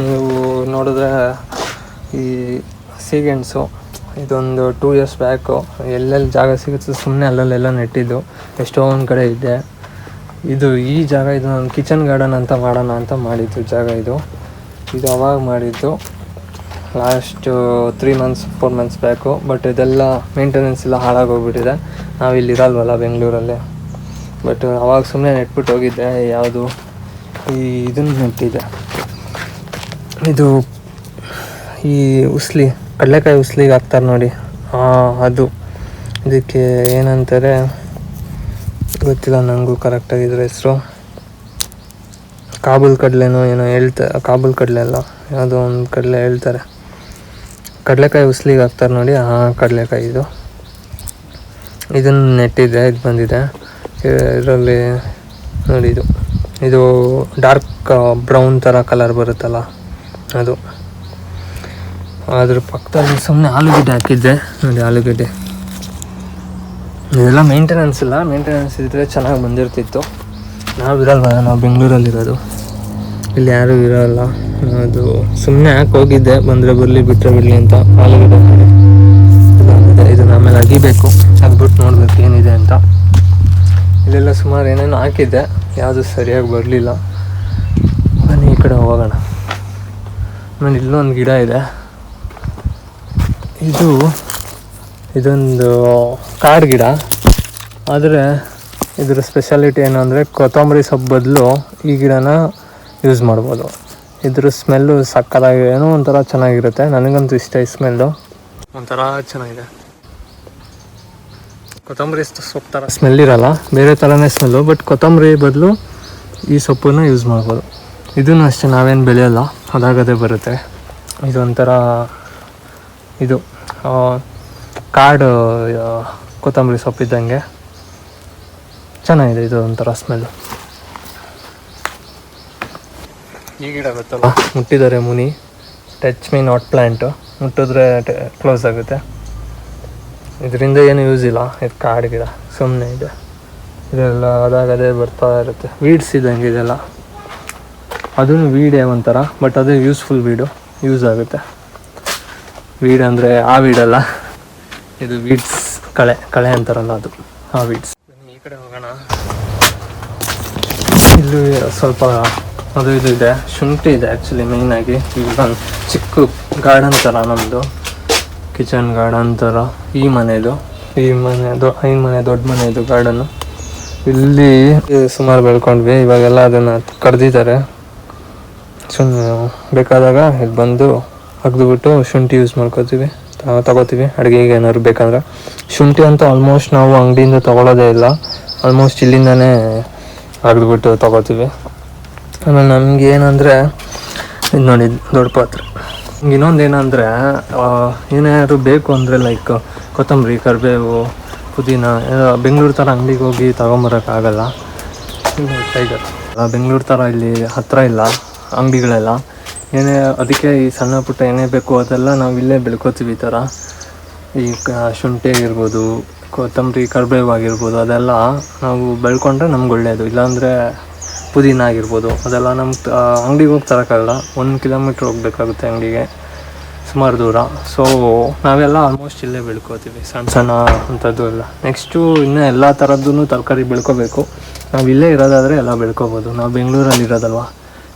ನೀವು ನೋಡಿದ್ರೆ ಈ ಸೀಗೆಣಸು ಇದೊಂದು 2 years ಬ್ಯಾಕು ಎಲ್ಲೆಲ್ಲಿ ಜಾಗ ಸಿಗುತ್ತೆ ಸುಮ್ಮನೆ ಅಲ್ಲಲ್ಲೆಲ್ಲ ನೆಟ್ಟಿದ್ದು. ಎಷ್ಟೊಂದು ಕಡೆ ಇದೆ. ಈ ಜಾಗ ಇದು ನಾನು ಕಿಚನ್ ಗಾರ್ಡನ್ ಅಂತ ಮಾಡೋಣ ಅಂತ ಮಾಡಿದ್ದು ಜಾಗ. ಇದು ಅವಾಗ ಮಾಡಿದ್ದು last 3 months 4 months back. But ಇದೆಲ್ಲ ಮೇಂಟೆನೆನ್ಸ್ ಎಲ್ಲ ಹಾಳಾಗೋಗ್ಬಿಟ್ಟಿದೆ. ನಾವಿಲ್ಲಿ ಇರಲ್ವಲ್ಲ ಬೆಂಗಳೂರಲ್ಲಿ. ಬಟ್ ಅವಾಗ ಸುಮ್ಮನೆ ನೆಟ್ಬಿಟ್ಟು ಹೋಗಿದ್ದೆ. ಯಾವುದು ಇದನ್ನು ನೆಟ್ಟಿದ್ದೆ, ಇದು ಈ ಕಡಲೆಕಾಯಿ ಉಸ್ಲಿಗೆ ಹಾಕ್ತಾರೆ ನೋಡಿ, ಅದು. ಇದಕ್ಕೆ ಏನಂತಾರೆ ಗೊತ್ತಿಲ್ಲ ನನಗೂ ಕರೆಕ್ಟಾಗಿ ಇದ್ರ ಹೆಸರು. ಕಾಬೂಲ್ ಕಡಲೆನೋ ಏನೋ ಹೇಳ್ತಾರೆ. ಕಾಬೂಲ್ ಕಡಲೆ ಅಲ್ಲ, ಯಾವುದೋ ಒಂದು ಕಡಲೆ ಹೇಳ್ತಾರೆ. ಕಡಲೆಕಾಯಿ ಉಸ್ಲಿಗೆ ಹಾಕ್ತಾರೆ ನೋಡಿ, ಕಡಲೆಕಾಯಿ ಇದನ್ನು ನೆಟ್ಟಿದ್ದೆ. ಇದು ಬಂದಿದೆ. ಇದರಲ್ಲಿ ನೋಡಿ, ಇದು ಡಾರ್ಕ್ ಬ್ರೌನ್ ಥರ ಕಲರ್ ಬರುತ್ತಲ್ಲ ಅದು. ಅದ್ರ ಪಕ್ಕದಲ್ಲಿ ಸುಮ್ಮನೆ ಆಲೂಗಡ್ಡೆ ಹಾಕಿದ್ದೆ ನೋಡಿ. ಆಲೂಗಡ್ಡೆ ಇದೆಲ್ಲ ಮೇಂಟೆನೆನ್ಸ್ ಇಲ್ಲ. ಮೇಂಟೆನೆನ್ಸ್ ಇದ್ದರೆ ಚೆನ್ನಾಗಿ ಬಂದಿರ್ತಿತ್ತು. ನಾವು ಬೆಂಗಳೂರಲ್ಲಿರೋದು, ಇಲ್ಲಿ ಯಾರೂ ಇರೋಲ್ಲ. ಅದು ಸುಮ್ಮನೆ ಹಾಕಿ ಹೋಗಿದ್ದೆ, ಬಂದರೆ ಬರಲಿ ಬಿಟ್ಟರೆ ಬಿಡಲಿ ಅಂತ. ಆಲೂಗಡ್ಡೆ ಇದನ್ನು ಆಮೇಲೆ ಅಗಿಬೇಕು, ಅಗ್ಬಿಟ್ಟು ನೋಡ್ಬೇಕು ಏನಿದೆ ಅಂತ. ಇಲ್ಲೆಲ್ಲ ಸುಮಾರು ಏನೇನೋ ಹಾಕಿದ್ದೆ, ಯಾವುದು ಸರಿಯಾಗಿ ಬರಲಿಲ್ಲ. ಬನ್ನಿ ಈ ಕಡೆ ಹೋಗೋಣ. ಆಮೇಲೆ ಇಲ್ಲೊಂದು ಗಿಡ ಇದೆ. ಇದೊಂದು ಕಾಡು ಗಿಡ, ಆದರೆ ಇದ್ರ ಸ್ಪೆಷಾಲಿಟಿ ಏನು ಅಂದರೆ ಕೊತ್ತಂಬರಿ ಸೊಪ್ಪು ಬದಲು ಈ ಗಿಡನ ಯೂಸ್ ಮಾಡ್ಬೋದು. ಇದ್ರ ಸ್ಮೆಲ್ಲು ಸಕ್ಕತ್ತಾಗಿ ಏನೋ ಒಂಥರ ಚೆನ್ನಾಗಿರುತ್ತೆ. ನನಗಂತೂ ಇಷ್ಟ ಈ ಸ್ಮೆಲ್ಲು, ಒಂಥರ ಚೆನ್ನಾಗಿದೆ. ಕೊತ್ತಂಬರಿ ಸೊಪ್ಪು ಥರ ಸ್ಮೆಲ್ ಇರಲ್ಲ, ಬೇರೆ ಥರನೇ ಸ್ಮೆಲ್ಲು. ಬಟ್ ಕೊತ್ತಂಬರಿ ಬದಲು ಈ ಸೊಪ್ಪನ್ನು ಯೂಸ್ ಮಾಡ್ಬೋದು. ಇದನ್ನು ಅಷ್ಟೇ ನಾವೇನು ಬೆಳೆಯೋಲ್ಲ, ಅದಾಗದೇ ಬರುತ್ತೆ. ಇದೊಂಥರ ಇದು ಕಾಡು ಕೊತ್ತಂಬರಿ ಸೊಪ್ಪಿದ್ದಂಗೆ ಚೆನ್ನಾಗಿದೆ. ಇದು ಒಂಥರ ಸ್ಮೆಲ್ಲು. ಈ ಗಿಡ ಗೊತ್ತಲ್ಲ, ಮುಟ್ಟಿದರೆ ಮುನಿ, ಟಚ್ ಮೀ ನಾಟ್ ಪ್ಲ್ಯಾಂಟು. ಮುಟ್ಟಿದ್ರೆ ಕ್ಲೋಸ್ ಆಗುತ್ತೆ. ಇದರಿಂದ ಏನು ಯೂಸ್ ಇಲ್ಲ, ಇದು ಕಾಡು ಗಿಡ ಸುಮ್ಮನೆ ಇದೆ. ಇದೆಲ್ಲ ಅದಾಗದೇ ಬರ್ತಾ ಇರುತ್ತೆ. ವೀಡ್ಸ್ ಇದ್ದಂಗೆ ಇದೆಲ್ಲ. ಅದೂ ವೀಡೇ ಒಂಥರ, ಬಟ್ ಅದು ಯೂಸ್ಫುಲ್ ವೀಡು, ಯೂಸ್ ಆಗುತ್ತೆ. ವೀಡ್ ಅಂದರೆ ಆ ವೀಡಲ್ಲ, ಇದು ವೀಡ್ಸ್, ಕಳೆ ಅಂತಾರಲ್ಲ ಅದು, ಆ ವೀಡ್ಸ್. ಈ ಕಡೆ ಹೋಗೋಣ. ಇಲ್ಲಿ ಸ್ವಲ್ಪ ಅದು ಇದು ಇದೆ, ಶುಂಠಿ ಇದೆ ಆ್ಯಕ್ಚುಲಿ ಮೇಯ್ನಾಗಿ. ಇಲ್ಲೊಂದು ಚಿಕ್ಕ ಗಾರ್ಡನ್ ಥರ, ನಮ್ಮದು ಕಿಚನ್ ಗಾರ್ಡನ್ ಥರ. ಈ ಮನೆದು ದೊಡ್ಡ ಮನೆಯದು ಗಾರ್ಡನ್ನು. ಇಲ್ಲಿ ಸುಮಾರು ಬೆಳ್ಕೊಂಡ್ವಿ. ಇವಾಗೆಲ್ಲ ಅದನ್ನು ಕಡ್ದಿದ್ದಾರೆ. ಸುಮ್ಮನೆ ಬೇಕಾದಾಗ ಇಲ್ಲಿ ಬಂದು ಅಗ್ದುಬಿಟ್ಟು ಶುಂಠಿ ಯೂಸ್ ಮಾಡ್ಕೋತೀವಿ, ತಗೋತೀವಿ ಅಡುಗೆಗೆ ಏನಾದ್ರು ಬೇಕಂದ್ರೆ. ಶುಂಠಿ ಅಂತೂ ಆಲ್ಮೋಸ್ಟ್ ನಾವು ಅಂಗಡಿಯಿಂದ ತೊಗೊಳೋದೇ ಇಲ್ಲ, ಆಲ್ಮೋಸ್ಟ್ ಇಲ್ಲಿಂದನೇ ಅಗ್ದುಬಿಟ್ಟು ತೊಗೋತೀವಿ. ಆಮೇಲೆ ನಮ್ಗೆ ಏನಂದರೆ ಇದು ನೋಡಿ, ದೊಡ್ಡ ಪಾತ್ರೆ. ಇನ್ನೊಂದು ಏನಂದರೆ ಏನಾದ್ರು ಬೇಕು ಅಂದರೆ ಲೈಕ್ ಕೊತ್ತಂಬರಿ, ಕರಿಬೇವು, ಪುದೀನ, ಬೆಂಗಳೂರು ಥರ ಅಂಗಡಿಗೆ ಹೋಗಿ ತೊಗೊಂಬರೋಕ್ಕಾಗಲ್ಲ. ಟೈಗರ್ ಬೆಂಗಳೂರು ಥರ ಇಲ್ಲಿ ಹತ್ತಿರ ಇಲ್ಲ ಅಂಗಡಿಗಳೆಲ್ಲ. ಅದಕ್ಕೆ ಈ ಸಣ್ಣ ಪುಟ್ಟ ಏನೇ ಬೇಕು ಅದೆಲ್ಲ ನಾವು ಇಲ್ಲೇ ಬೆಳ್ಕೋತೀವಿ. ಈ ಥರ ಈ ಶುಂಠಿ ಆಗಿರ್ಬೋದು, ಕೊತ್ತಂಬರಿ, ಕರಿಬೇವು ಆಗಿರ್ಬೋದು, ಅದೆಲ್ಲ ನಾವು ಬೆಳ್ಕೊಂಡ್ರೆ ನಮ್ಗೆ ಒಳ್ಳೆಯದು. ಇಲ್ಲಾಂದರೆ ಪುದೀನ ಆಗಿರ್ಬೋದು, ಅದೆಲ್ಲ ನಮ್ಮ ಅಂಗಡಿಗೆ ಹೋಗಿ ತರೋಕ್ಕಾಗಲ್ಲ. 1 ಕಿಲೋಮೀಟ್ರ್ ಹೋಗ್ಬೇಕಾಗುತ್ತೆ ಅಂಗಡಿಗೆ, ಸುಮಾರು ದೂರ. ಸೊ ನಾವೆಲ್ಲ ಆಲ್ಮೋಸ್ಟ್ ಇಲ್ಲೇ ಬೆಳ್ಕೋತೀವಿ, ಸಣ್ಣ ಅಂಥದ್ದು ಎಲ್ಲ. ನೆಕ್ಸ್ಟು ಇನ್ನೂ ಎಲ್ಲ ಥರದ್ದೂ ತರಕಾರಿ ಬೆಳ್ಕೋಬೇಕು. ನಾವು ಇಲ್ಲೇ ಇರೋದಾದರೆ ಎಲ್ಲ ಬೆಳ್ಕೊಬೋದು. ನಾವು ಬೆಂಗಳೂರಲ್ಲಿ ಇರೋದಲ್ವ,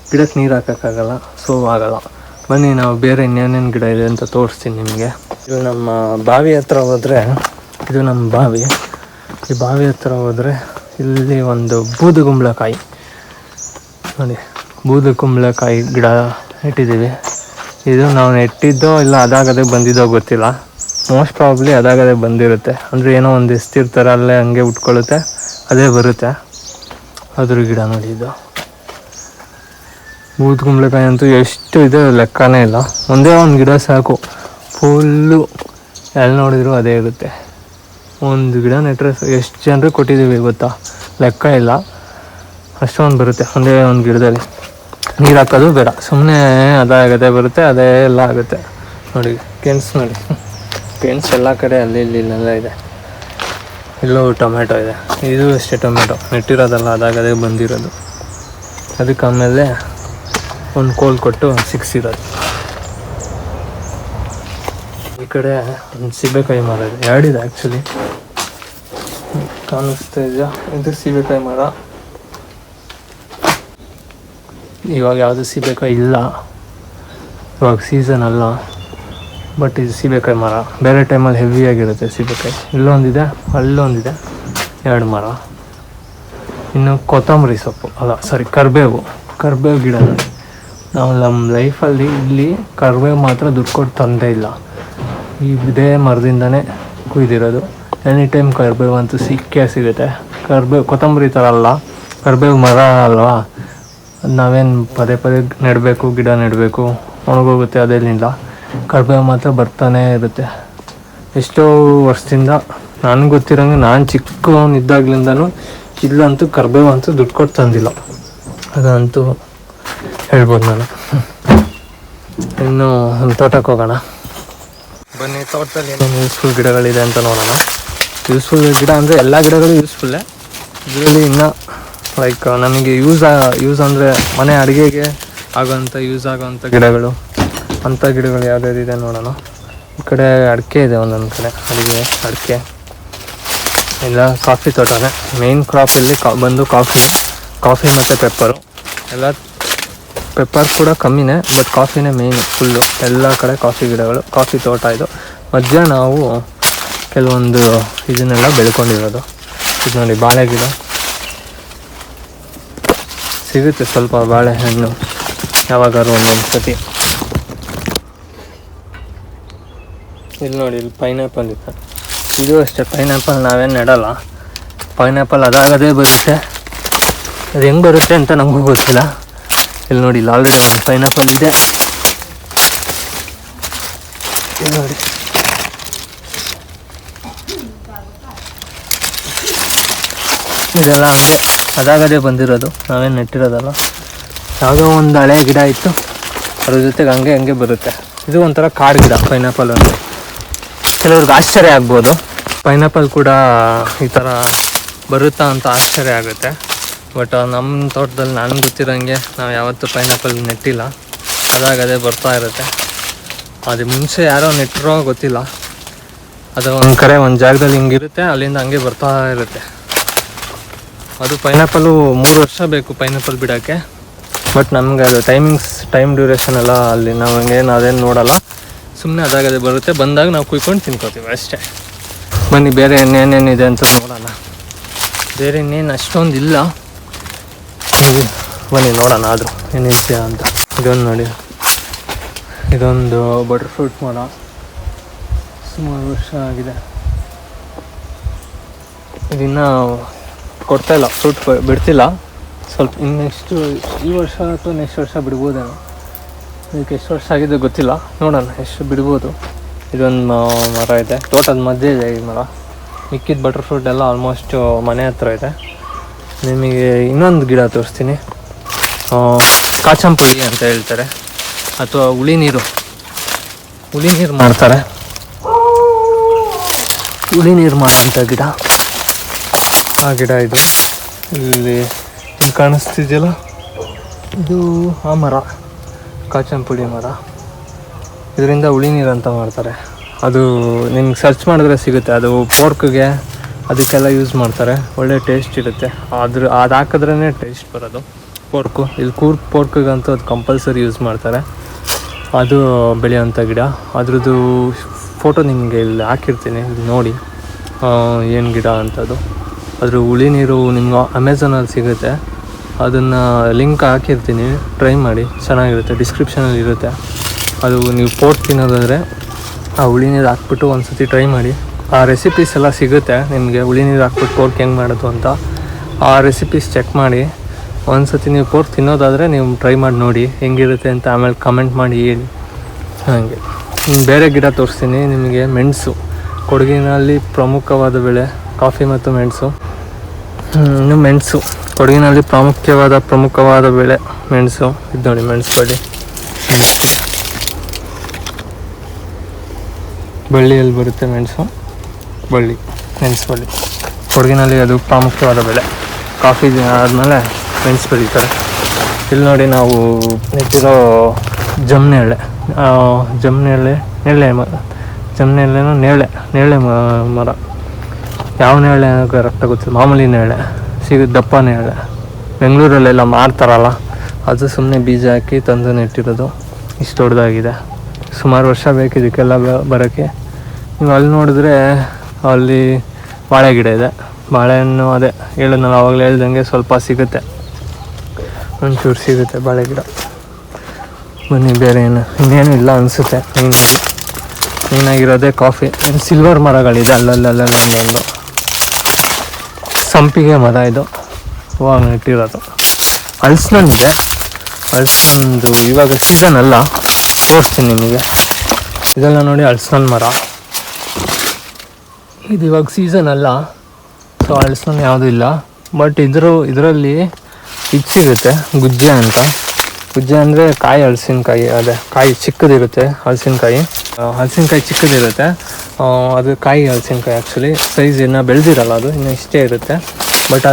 ಗಿಡಕ್ಕೆ ನೀರು ಹಾಕೋಕ್ಕಾಗಲ್ಲ, ಸೊ ಆಗಲ್ಲ. ಬನ್ನಿ ನಾವು ಬೇರೆ ಇನ್ನೇನೇನು ಗಿಡ ಇದೆ ಅಂತ ತೋರಿಸ್ತೀನಿ ನಿಮಗೆ. ಇದು ನಮ್ಮ ಬಾವಿ ಹತ್ರ ಹೋದರೆ, ಇದು ನಮ್ಮ ಬಾವಿ. ಈ ಬಾವಿ ಹತ್ರ ಹೋದರೆ ಇಲ್ಲಿ ಒಂದು ಬೂದುಗುಂಬಳಕಾಯಿ ನೋಡಿ, ಬೂದುಗುಂಬಳಕಾಯಿ ಗಿಡ ಇಟ್ಟಿದ್ದೀವಿ. ಇದು ನಾವು ನೆಟ್ಟಿದ್ದೋ ಇಲ್ಲ ಅದಾಗದೇ ಬಂದಿದ್ದೋ ಗೊತ್ತಿಲ್ಲ. ಮೋಸ್ಟ್ ಪ್ರಾಬ್ಲಿ ಅದಾಗದೇ ಬಂದಿರುತ್ತೆ. ಅಂದರೆ ಏನೋ ಒಂದು ಎಸ್ತಿರ್ತಾರೆ, ಅಲ್ಲೇ ಹಂಗೆ ಉಟ್ಕೊಳ್ಳುತ್ತೆ, ಅದೇ ಬರುತ್ತೆ. ಅದ್ರ ಗಿಡ ನೋಡಿ, ಇದು ಬೂದುಗುಂಬಳಕಾಯಿ ಅಂತೂ ಎಷ್ಟು ಇದೆ ಲೆಕ್ಕನೇ ಇಲ್ಲ. ಒಂದೇ ಒಂದು ಗಿಡ ಸಾಕು, ಫುಲ್ಲು ಎಲ್ಲಿ ನೋಡಿದ್ರು ಅದೇ ಇರುತ್ತೆ. ಒಂದು ಗಿಡ ನೆಟ್ಟರೆ ಎಷ್ಟು ಜನರಿಗೆ ಕೊಟ್ಟಿದ್ದೀವಿ ಗೊತ್ತಾ, ಲೆಕ್ಕ ಇಲ್ಲ, ಅಷ್ಟೊಂದು ಬರುತ್ತೆ ಒಂದೇ ಒಂದು ಗಿಡದಲ್ಲಿ. ನೀರು ಹಾಕೋದು ಬೇಡ, ಸುಮ್ಮನೆ ಅದಾಗದೇ ಬರುತ್ತೆ, ಅದೇ ಎಲ್ಲ ಆಗುತ್ತೆ. ನೋಡಿ ಗೆಣಸು ನೋಡಿ, ಗೆಣಸು ಎಲ್ಲ ಕಡೆ ಅಲ್ಲಿ ಇಲ್ಲೆಲ್ಲ ಇದೆ. ಇಲ್ಲೂ ಟೊಮೆಟೊ ಇದೆ, ಇದು ಅಷ್ಟೇ ಟೊಮೆಟೊ ನೆಟ್ಟಿರೋದಲ್ಲ, ಅದಾಗದೇ ಬಂದಿರೋದು. ಅದಕ್ಕೆ ಆಮೇಲೆ ಒಂದು ಕೋಲ್ ಕೊಟ್ಟು ಸಿಕ್ಸಿರೋದು. ಈ ಕಡೆ ಒಂದು ಸೀಬೆಕಾಯಿ ಮರ ಇದೆ, 2 ಇದೆ ಆ್ಯಕ್ಚುಲಿ, ಕಾಣಿಸ್ತಾ ಇದೆಯಾ? ಇದು ಸೀಬೆಕಾಯಿ ಮರ. ಇವಾಗ ಯಾವುದು ಸೀಬೆಕಾಯಿ ಇಲ್ಲ, ಇವಾಗ ಸೀಸನ್ ಅಲ್ಲ. ಬಟ್ ಇದು ಸೀಬೆಕಾಯಿ ಮರ, ಬೇರೆ ಟೈಮಲ್ಲಿ ಹೆವಿಯಾಗಿರುತ್ತೆ ಸೀಬೆಕಾಯಿ. ಇಲ್ಲೊಂದಿದೆ, ಅಲ್ಲೊಂದಿದೆ, 2 ಮರ. ಇನ್ನು ಕೊತ್ತಂಬರಿ ಸೊಪ್ಪು ಕರಿಬೇವು ಗಿಡ ನೋಡಿ. ನಾವು ನಮ್ಮ ಲೈಫಲ್ಲಿ ಇಲ್ಲಿ ಕರಿಬೇವು ಮಾತ್ರ ದುಡ್ಡು ಕೊಟ್ಟು ತಂದೇ ಇಲ್ಲ. ಇದೇ ಮರದಿಂದನೇ ಕುಯ್ದಿರೋದು. ಎನಿ ಟೈಮ್ ಕರಿಬೇವು ಅಂತೂ ಸಿಗುತ್ತೆ. ಕೊತ್ತಂಬರಿ ಥರ ಅಲ್ಲ, ಕರಿಬೇವು ಮರ ಅಲ್ವಾ, ನಾವೇನು ಪದೇ ನೆಡಬೇಕು, ಗಿಡ ನೆಡಬೇಕು, ಒಣಗೋಗುತ್ತೆ, ಅದೇನಿಲ್ಲ. ಕರಿಬೇವು ಮಾತ್ರ ಬರ್ತಾನೇ ಇರುತ್ತೆ. ಎಷ್ಟೋ ವರ್ಷದಿಂದ ನನಗೆ ಗೊತ್ತಿರೋಂಗೆ, ನಾನು ಚಿಕ್ಕವನಿದ್ದಾಗ್ಲಿಂದನೂ ಇಲ್ಲಂತೂ ಕರಿಬೇವು ಅಂತೂ ದುಡ್ಡು ಕೊಟ್ಟು ತಂದಿಲ್ಲ, ಅದಂತೂ ಹೇಳ್ಬೋದು ನಾನು. ಇನ್ನು ಒಂದು ತೋಟಕ್ಕೆ ಹೋಗೋಣ ಬನ್ನಿ. ತೋಟದಲ್ಲಿ ಏನೇನು ಯೂಸ್ಫುಲ್ ಗಿಡಗಳಿದೆ ಅಂತ ನೋಡೋಣ. ಯೂಸ್ಫುಲ್ ಗಿಡ ಅಂದರೆ ಎಲ್ಲ ಗಿಡಗಳು ಯೂಸ್ಫುಲ್ಲೇ. ಇದರಲ್ಲಿ ಇನ್ನೂ ಲೈಕ್ ನಮಗೆ ಯೂಸ್ ಅಂದರೆ ಮನೆ ಅಡುಗೆಗೆ ಆಗೋಂಥ ಯೂಸ್ ಆಗೋವಂಥ ಗಿಡಗಳು, ಅಂಥ ಗಿಡಗಳು ಯಾವ್ಯಾವುದಿದೆ ನೋಡೋಣ. ಈ ಕಡೆ ಅಡಿಕೆ ಇದೆ, ಒಂದೊಂದು ಕಡೆ ಅಡಿಕೆ ಇಲ್ಲ. ಕಾಫಿ ತೋಟನೇ ಮೇನ್ ಕ್ರಾಪ್ ಇಲ್ಲಿ ಬಂದು ಕಾಫಿ ಮತ್ತು ಪೆಪ್ಪರು. ಎಲ್ಲ ಪೆಪ್ಪರ್ ಕೂಡ ಕಮ್ಮಿನೇ, ಬಟ್ ಕಾಫಿನೇ ಮೇಯ್ನು ಫುಲ್ಲು. ಎಲ್ಲ ಕಡೆ ಕಾಫಿ ಗಿಡಗಳು, ಕಾಫಿ ತೋಟ ಇದು. ಮಧ್ಯ ನಾವು ಕೆಲವೊಂದು ಇದನ್ನೆಲ್ಲ ಬೆಳ್ಕೊಂಡಿರೋದು. ಇದು ನೋಡಿ ಬಾಳೆ ಗಿಡ, ಸಿಗುತ್ತೆ ಸ್ವಲ್ಪ ಬಾಳೆಹಣ್ಣು ಯಾವಾಗಾದ್ರು ಒಂದೊಂದು ಸತಿ. ಇಲ್ಲಿ ನೋಡಿ, ಇಲ್ಲಿ ಪೈನಾಪಲ್ ಇದೆ. ಇದು ಅಷ್ಟೇ, ಪೈನಾಪಲ್ ನಾವೇನು ನೆಡಲ್ಲ. ಪೈನಾಪಲ್ ಅದಾಗದೇ ಬರುತ್ತೆ. ಅದು ಹೆಂಗೆ ಬರುತ್ತೆ ಅಂತ ನಮಗೂ ಗೊತ್ತಿಲ್ಲ. ಇಲ್ಲಿ ನೋಡಿ, ಇಲ್ಲಿ ಆಲ್ರೆಡಿ ಒಂದು ಪೈನಾಪಲ್ ಇದೆ. ಇಲ್ಲಿ ನೋಡಿ, ಇದೆಲ್ಲ ಹಂಗೆ ಅದಾಗದೇ ಬಂದಿರೋದು, ನಾವೇನು ನೆಟ್ಟಿರೋದಲ್ಲ. ಯಾವುದೋ ಒಂದು ಹಳೆ ಗಿಡ ಇತ್ತು, ಅದ್ರ ಜೊತೆಗೆ ಹಂಗೆ ಬರುತ್ತೆ. ಇದು ಒಂಥರ ಕಾಡು ಗಿಡ ಪೈನಾಪಲ್ ಅಂತ. ಕೆಲವ್ರಿಗೆ ಆಶ್ಚರ್ಯ ಆಗ್ಬೋದು, ಪೈನಾಪಲ್ ಕೂಡ ಈ ಥರ ಬರುತ್ತಾ ಅಂತ ಆಶ್ಚರ್ಯ ಆಗುತ್ತೆ. ಬಟ್ ನಮ್ಮ ತೋಟದಲ್ಲಿ ನನಗೆ ಗೊತ್ತಿರೋಂಗೆ ನಾವು ಯಾವತ್ತೂ ಪೈನಾಪಲ್ ನೆಟ್ಟಿಲ್ಲ. ಅದಾಗದೇ ಬರ್ತಾ ಇರುತ್ತೆ. ಅದು ಮುಂಚೆ ಯಾರೋ ನೆಟ್ಟಿರೋ ಗೊತ್ತಿಲ್ಲ. ಅದು ಒಂದು ಕಡೆ ಒಂದು ಜಾಗದಲ್ಲಿ ಹಿಂಗಿರುತ್ತೆ, ಅಲ್ಲಿಂದ ಹಂಗೆ ಬರ್ತಾ ಇರುತ್ತೆ. ಅದು ಪೈನಾಪಲ್ಲು 3 ವರ್ಷ ಬೇಕು ಪೈನಾಪಲ್ ಬಿಡೋಕ್ಕೆ. ಬಟ್ ನಮ್ಗೆ ಅದು ಟೈಮ್ ಡ್ಯೂರೇಷನ್ ಎಲ್ಲ ಅಲ್ಲಿ ನಾವು ಹಂಗೇನು ಅದೇನು ನೋಡೋಲ್ಲ. ಸುಮ್ಮನೆ ಅದಾಗದೇ ಬರುತ್ತೆ, ಬಂದಾಗ ನಾವು ಕುಯ್ಕೊಂಡು ತಿನ್ಕೋತೀವಿ ಅಷ್ಟೇ. ಬನ್ನಿ ಬೇರೆ ಏನೇನಿದೆ ಅಂತ ನೋಡೋಣ. ಬೇರೆ ಇನ್ನೇನು ಅಷ್ಟೊಂದು ಇಲ್ಲ, ಬನ್ನಿ ನೋಡೋಣ ಆದರೂ ಏನಿದೆ ಅಂತ. ಇದೊಂದು ನೋಡಿ, ಇದೊಂದು ಬಟರ್ ಫ್ರೂಟ್ ಮರ, ಸುಮಾರು ವರ್ಷ ಆಗಿದೆ. ಇದನ್ನು ಕೊಡ್ತಾಯಿಲ್ಲ, ಫ್ರೂಟ್ ಬಿಡ್ತಿಲ್ಲ. ಸ್ವಲ್ಪ ಇನ್ನೆಷ್ಟು ಈ ವರ್ಷ ಅಥವಾ ನೆಕ್ಸ್ಟ್ ವರ್ಷ ಬಿಡ್ಬೋದೇನೋ. ಇದಕ್ಕೆ ಎಷ್ಟು ವರ್ಷ ಆಗಿದೆ ಗೊತ್ತಿಲ್ಲ, ನೋಡೋಣ ಎಷ್ಟು ಬಿಡ್ಬೋದು. ಇದೊಂದು ಮರ ಇದೆ, ತೋಟದ ಮಧ್ಯೆ ಇದೆ ಈ ಮರ. ಮಿಕ್ಕಿದ ಬಟರ್ ಫ್ರೂಟ್ ಎಲ್ಲ ಆಲ್ಮೋಸ್ಟ್ ಮನೆ ಹತ್ರ ಇದೆ. ನಿಮಗೆ ಇನ್ನೊಂದು ಗಿಡ ತೋರಿಸ್ತೀನಿ, ಕಾಚಂಪುಡಿ ಅಂತ ಹೇಳ್ತಾರೆ, ಅಥವಾ ಹುಳಿ ನೀರು ಮಾಡ್ತಾರೆ. ಹುಳಿ ನೀರು ಮಾಡೋಂಥ ಗಿಡ, ಆ ಗಿಡ ಇದು. ಇಲ್ಲಿ ಕಾಣಿಸ್ತಿದೆಯಲ್ಲ, ಇದು ಆ ಮರ, ಕಾಚಂಪುಡಿ ಮರ. ಇದರಿಂದ ಹುಳಿ ನೀರು ಅಂತ ಮಾಡ್ತಾರೆ. ಅದು ನಿಮ್ಗೆ ಸರ್ಚ್ ಮಾಡಿದ್ರೆ ಸಿಗುತ್ತೆ. ಅದು ಪೋರ್ಕ್ಗೆ ಅದಕ್ಕೆಲ್ಲ ಯೂಸ್ ಮಾಡ್ತಾರೆ, ಒಳ್ಳೆ ಟೇಸ್ಟ್ ಇರುತ್ತೆ. ಅದು ಹಾಕಿದ್ರೇ ಟೇಸ್ಟ್ ಬರೋದು ಪೋರ್ಕು. ಇಲ್ಲಿ ಪೋರ್ಕ್ಗಂತೂ ಅದು ಕಂಪಲ್ಸರಿ ಯೂಸ್ ಮಾಡ್ತಾರೆ. ಅದು ಬೆಳೆಯೋಂಥ ಗಿಡ. ಅದ್ರದ್ದು ಫೋಟೋ ನಿಮಗೆ ಇಲ್ಲಿ ಹಾಕಿರ್ತೀನಿ, ಇಲ್ಲಿ ನೋಡಿ ಏನು ಗಿಡ ಅಂತದು. ಅದ್ರ ಹುಳಿ ನೀರು ನಿಮ್ಗೆ ಅಮೆಝಾನಲ್ಲಿ ಸಿಗುತ್ತೆ, ಅದನ್ನು ಲಿಂಕ್ ಹಾಕಿರ್ತೀನಿ, ಟ್ರೈ ಮಾಡಿ, ಚೆನ್ನಾಗಿರುತ್ತೆ. ಡಿಸ್ಕ್ರಿಪ್ಷನಲ್ಲಿ ಇರುತ್ತೆ. ಅದು ನೀವು ಪೋರ್ಕ್ ತಿನ್ನೋದಾದರೆ ಆ ಹುಳಿ ನೀರು ಹಾಕ್ಬಿಟ್ಟು ಒಂದು ಸತಿ ಟ್ರೈ ಮಾಡಿ. ಆ ರೆಸಿಪೀಸ್ ಎಲ್ಲ ಸಿಗುತ್ತೆ ನಿಮಗೆ, ಹುಳಿ ನೀರು ಹಾಕ್ಬಿಟ್ಟು ಪೋರ್ಕ್ ಹೆಂಗೆ ಮಾಡೋದು ಅಂತ. ಆ ರೆಸಿಪೀಸ್ ಚೆಕ್ ಮಾಡಿ. ಒಂದು ಸತಿ ನೀವು ಪೋರ್ಕ್ ತಿನ್ನೋದಾದರೆ ನೀವು ಟ್ರೈ ಮಾಡಿ ನೋಡಿ ಹೆಂಗಿರುತ್ತೆ ಅಂತ, ಆಮೇಲೆ ಕಮೆಂಟ್ ಮಾಡಿ ಹೇಳಿ. ಹಾಗೆ ಬೇರೆ ಗಿಡ ತೋರಿಸ್ತೀನಿ ನಿಮಗೆ. ಮೆಣಸು, ಕೊಡಗಿನಲ್ಲಿ ಪ್ರಮುಖವಾದ ಬೆಳೆ ಕಾಫಿ ಮತ್ತು ಮೆಣಸು. ಇನ್ನು ಮೆಣಸು ಕೊಡಗಿನಲ್ಲಿ ಪ್ರಮುಖವಾದ ಬೆಳೆ ಮೆಣಸು. ಇದು ನೋಡಿ ಮೆಣಸು ಬಳ್ಳಿಯಲ್ಲಿ ಬರುತ್ತೆ ಮೆಣಸು, ಮೆಣಸು ಬಳ್ಳಿ. ಕೊಡಗಿನಲ್ಲಿ ಅದು ಪ್ರಾಮುಖ್ಯವಾದ ಬೆಳೆ. ಕಾಫಿ ಆದಮೇಲೆ ಮೆಣಸು ಬೆಳೀತಾರೆ. ಇಲ್ಲಿ ನೋಡಿ ನಾವು ನೆಟ್ಟಿರೋ ಜಮ್ನೆಳ್ಳೆ ಮರ. ಯಾವ ನೇರಳೆ ಕರೆಕ್ಟಾಗಿ ಗೊತ್ತಿಲ್ಲ, ಮಾಮೂಲಿ ನೇರಳೆ ಸಿಗುತ್ತೆ, ದಪ್ಪ ನೇರಳೆ. ಬೆಂಗಳೂರಲ್ಲೆಲ್ಲ ಮಾರ್ತಾರಲ್ಲ, ಅದು ಸುಮ್ಮನೆ ಬೀಜ ಹಾಕಿ ತಂದು ನೆಟ್ಟಿರೋದು. ಇಷ್ಟು ದೊಡ್ಡದಾಗಿದೆ. ಸುಮಾರು ವರ್ಷ ಬೇಕು ಇದಕ್ಕೆಲ್ಲ ಬರೋಕ್ಕೆ. ನೀವು ಅಲ್ಲಿ ನೋಡಿದ್ರೆ ಅಲ್ಲಿ ಬಾಳೆ ಗಿಡ ಇದೆ. ಬಾಳೆಹಣ್ಣು ಅದೇ ನಾನು ಆವಾಗಲೇ ಹೇಳ್ದಂಗೆ ಸ್ವಲ್ಪ ಸಿಗುತ್ತೆ, ಒಂಚೂರು ಸಿಗುತ್ತೆ ಬಾಳೆ ಗಿಡ. ಬನ್ನಿ ಬೇರೆ ಇನ್ನೇನು ಇಲ್ಲ ಅನಿಸುತ್ತೆ. ಮೇನಾಗಿರೋದೇ ಕಾಫಿ. ಸಿಲ್ವರ್ ಮರಗಳಿದೆ ಅಲ್ಲೊಂದೊಂದು. ಸಂಪಿಗೆ ಮರ ಇದು, ಹೂವು ನೆಟ್ಟಿರೋದು. ಹಲಸಿನಣ್ಣಿದೆ. ಹಲಸಿನಂದು ಇವಾಗ ಸೀಸನ್ ಅಲ್ಲ, ತೋರಿಸ್ತೀನಿ ನಿಮಗೆ. ಇದೆಲ್ಲ ನೋಡಿ ಹಲಸಿನ ಮರ. ಇದು ಇವಾಗ ಸೀಸನ್ ಅಲ್ಲ, ಸೊ ಹಲಸಿನ ಯಾವುದೂ ಇಲ್ಲ. ಬಟ್ ಇದರಲ್ಲಿ ಇದು ಸಿಗುತ್ತೆ, ಗುಜ್ಜೆ ಅಂತ. ಗುಜ್ಜೆ ಅಂದರೆ ಕಾಯಿ ಹಲಸಿನಕಾಯಿ. ಅದೇ ಕಾಯಿ ಚಿಕ್ಕದಿರುತ್ತೆ ಹಲಸಿನಕಾಯಿ ಚಿಕ್ಕದಿರುತ್ತೆ. ಅದು ಕಾಯಿ ಹಲಸಿನಕಾಯಿ ಆ್ಯಕ್ಚುಲಿ ಸೈಜ್ ಇನ್ನೂ ಬೆಳೆದಿರಲ್ಲ, ಅದು ಇನ್ನೂ ಇಷ್ಟೇ ಇರುತ್ತೆ. ಬಟ್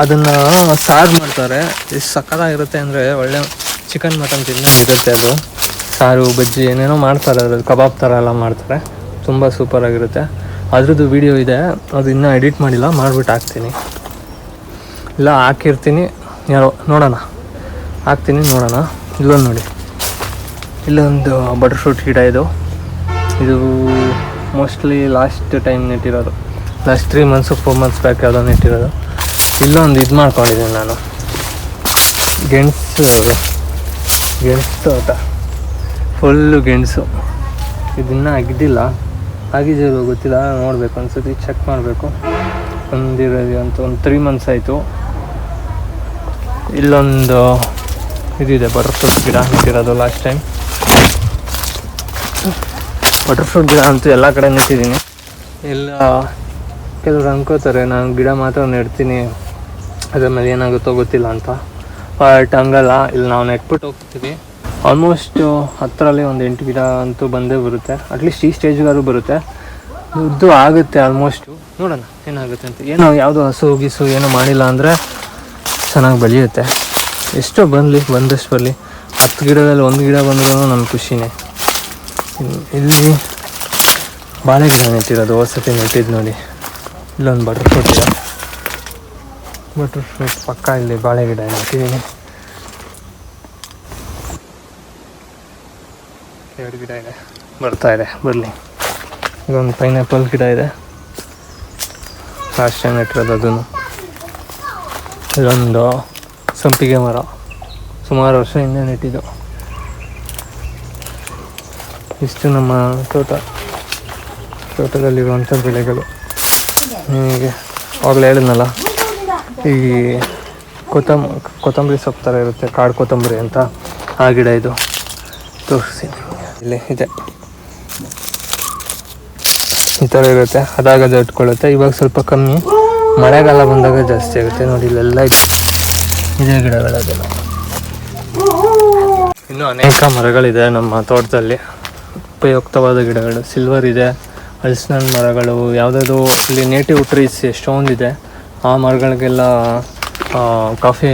ಅದನ್ನು ಸಾರು ಮಾಡ್ತಾರೆ. ಎಷ್ಟು ಸಕ್ಕತ್ತಾಗಿರುತ್ತೆ ಅಂದರೆ ಒಳ್ಳೆ ಚಿಕನ್ ಮಟನ್ ತಿನ್ನೋಂಗಿರುತ್ತೆ. ಅದು ಸಾರು ಬಜ್ಜಿ ಏನೇನೋ ಮಾಡ್ತಾರೆ, ಅದ್ರಲ್ಲಿ ಕಬಾಬ್ ಥರ ಎಲ್ಲ ಮಾಡ್ತಾರೆ. ತುಂಬ ಸೂಪರಾಗಿರುತ್ತೆ. ಅದ್ರದ್ದು ವೀಡಿಯೋ ಇದೆ, ಅದು ಇನ್ನೂ ಎಡಿಟ್ ಮಾಡಿಲ್ಲ, ಮಾಡಿಬಿಟ್ಟು ಹಾಕ್ತೀನಿ. ಇಲ್ಲ ಹಾಕಿರ್ತೀನಿ, ಯಾರೋ ನೋಡೋಣ, ಹಾಕ್ತೀನಿ ನೋಡೋಣ. ಇಲ್ಲೊಂದು ನೋಡಿ, ಇಲ್ಲೊಂದು ಬಟರ್ ಫ್ರೂಟ್ ಗಿಡ. ಇದು ಮೋಸ್ಟ್ಲಿ ಲಾಸ್ಟ್ ಟೈಮ್ ನೆಟ್ಟಿರೋದು, ಲಾಸ್ಟ್ 3 months 4 months ಬ್ಯಾಕ್ ಯಾವುದೋ ನೆಟ್ಟಿರೋದು. ಇಲ್ಲೊಂದು ಇದು ಮಾಡ್ಕೊಂಡಿದ್ದೀನಿ ನಾನು, ಗೆಣಸು ತೋಟ, ಫುಲ್ಲು ಗೆಣಸು. ಇದನ್ನ ಅಗಿದಿಲ್ಲ, ಆಗಿದೆಯೋ ಗೊತ್ತಿಲ್ಲ, ನೋಡಬೇಕು ಅನ್ಸತಿ, ಚೆಕ್ ಮಾಡಬೇಕು. ಒಂದಿರೋದು ಅಂತ ಒಂದು 3 months ಆಯಿತು. ಇಲ್ಲೊಂದು ಇದಿದೆ, ಬಟರ್ ಫ್ರೂಟ್ ಗಿಡ ನೆಟ್ಟಿರೋದು ಲಾಸ್ಟ್ ಟೈಮ್. ಬಟರ್ ಫ್ರೂಟ್ ಗಿಡ ಅಂತೂ ಎಲ್ಲ ಕಡೆ ನೆಟ್ಟಿದ್ದೀನಿ. ಎಲ್ಲ ಕೆಲವ್ರು ಅನ್ಕೋತಾರೆ ನಾನು ಗಿಡ ಮಾತ್ರ ನೆಡ್ತೀನಿ, ಅದ್ರ ಮೇಲೆ ಏನಾಗುತ್ತೋ ಗೊತ್ತಿಲ್ಲ ಅಂತ. ಬಟ್ ಹಂಗಲ್ಲ, ಇಲ್ಲಿ ನಾವು ನೆಟ್ಬಿಟ್ಟು ಹೋಗ್ತೀವಿ. ಆಲ್ಮೋಸ್ಟ್ 10ರಲ್ಲಿ ಒಂದು 8 ಗಿಡ ಅಂತೂ ಬಂದೇ ಬರುತ್ತೆ. ಅಟ್ಲೀಸ್ಟ್ ಈ ಸ್ಟೇಜ್ಗಾದ್ರು ಬರುತ್ತೆ, ಉದ್ದು ಆಗುತ್ತೆ ಆಲ್ಮೋಸ್ಟು. ನೋಡೋಣ ಏನಾಗುತ್ತೆ ಅಂತ. ಏನೋ ಯಾವುದೋ ಹಸು ಗೀಸು ಏನೋ ಮಾಡಿಲ್ಲ ಅಂದರೆ ಚೆನ್ನಾಗಿ ಬೆಳೆಯುತ್ತೆ. ಎಷ್ಟೋ ಬಂದಷ್ಟು ಬರಲಿ. 10 ಗಿಡದಲ್ಲಿ 1 ಗಿಡ ಬಂದ್ರೂ ನನ್ನ ಖುಷಿನೇ. ಇಲ್ಲಿ ಬಾಳೆ ಗಿಡ ನೆಟ್ಟಿರೋದು, ಹೊಸತಿ ನೆಟ್ಟಿದ್ದು ನೋಡಿ. ಇಲ್ಲೊಂದು ಬಟರ್ ಫ್ರೂಟ್ ಗಿಡ, ಬಟರ್ ಫ್ರೂಟ್ ಪಕ್ಕ ಇಲ್ಲಿ ಬಾಳೆ ಗಿಡ ನೆಟ್ಟಿದ್ದೀನಿ. 2 ಗಿಡ ಇದೆ, ಬರ್ತಾಯಿದೆ, ಬರಲಿ. ಇದೊಂದು ಪೈನಾಪಲ್ ಗಿಡ ಇದೆ, ಲಾಸ್ಟ್ ಟೈಮ್ ನೆಟ್ಟಿರೋದು ಅದನ್ನು. ಇಲ್ಲೊಂದು ಸಂಪಿಗೆ ಮರ, ಸುಮಾರು ವರ್ಷ ಹಿಂದೆ ನೆಟ್ಟಿದ್ದು. ಇಷ್ಟು ನಮ್ಮ ತೋಟದಲ್ಲಿರುವಂಥ ಬೆಳೆಗಳು. ನಿಮಗೆ ಆವಾಗಲೇ ಹೇಳಿದ್ನಲ್ಲ, ಈ ಕೊತ್ತಂಬರಿ ಸೊಪ್ಪು ಥರ ಇರುತ್ತೆ, ಕಾಡು ಕೊತ್ತಂಬರಿ ಅಂತ, ಆ ಗಿಡ ಇದು. ತೋರಿಸಿ, ಇಲ್ಲಿ ಇದೆ, ಈ ಥರ ಇರುತ್ತೆ. ಅದಾಗದು ಇಟ್ಕೊಳ್ಳುತ್ತೆ. ಇವಾಗ ಸ್ವಲ್ಪ ಕಮ್ಮಿ, ಮಳೆಗಾಲ ಬಂದಾಗ ಜಾಸ್ತಿ ಆಗುತ್ತೆ. ನೋಡಿ ಇಲ್ಲೆಲ್ಲ ಇದೇ ಗಿಡಗಳದೆಲ್ಲ. ಇನ್ನೂ ಅನೇಕ ಮರಗಳಿದೆ ನಮ್ಮ ತೋಟದಲ್ಲಿ, ಉಪಯುಕ್ತವಾದ ಗಿಡಗಳು. ಸಿಲ್ವರ್ ಇದೆ, ಹಲಸಿನ ಮರಗಳು, ಯಾವುದಾದ್ರು ಇಲ್ಲಿ ನೇಟಿವ್ ಟ್ರೀಸ್ ಎಷ್ಟೊಂದಿದೆ. ಆ ಮರಗಳಿಗೆಲ್ಲ ಕಾಫಿ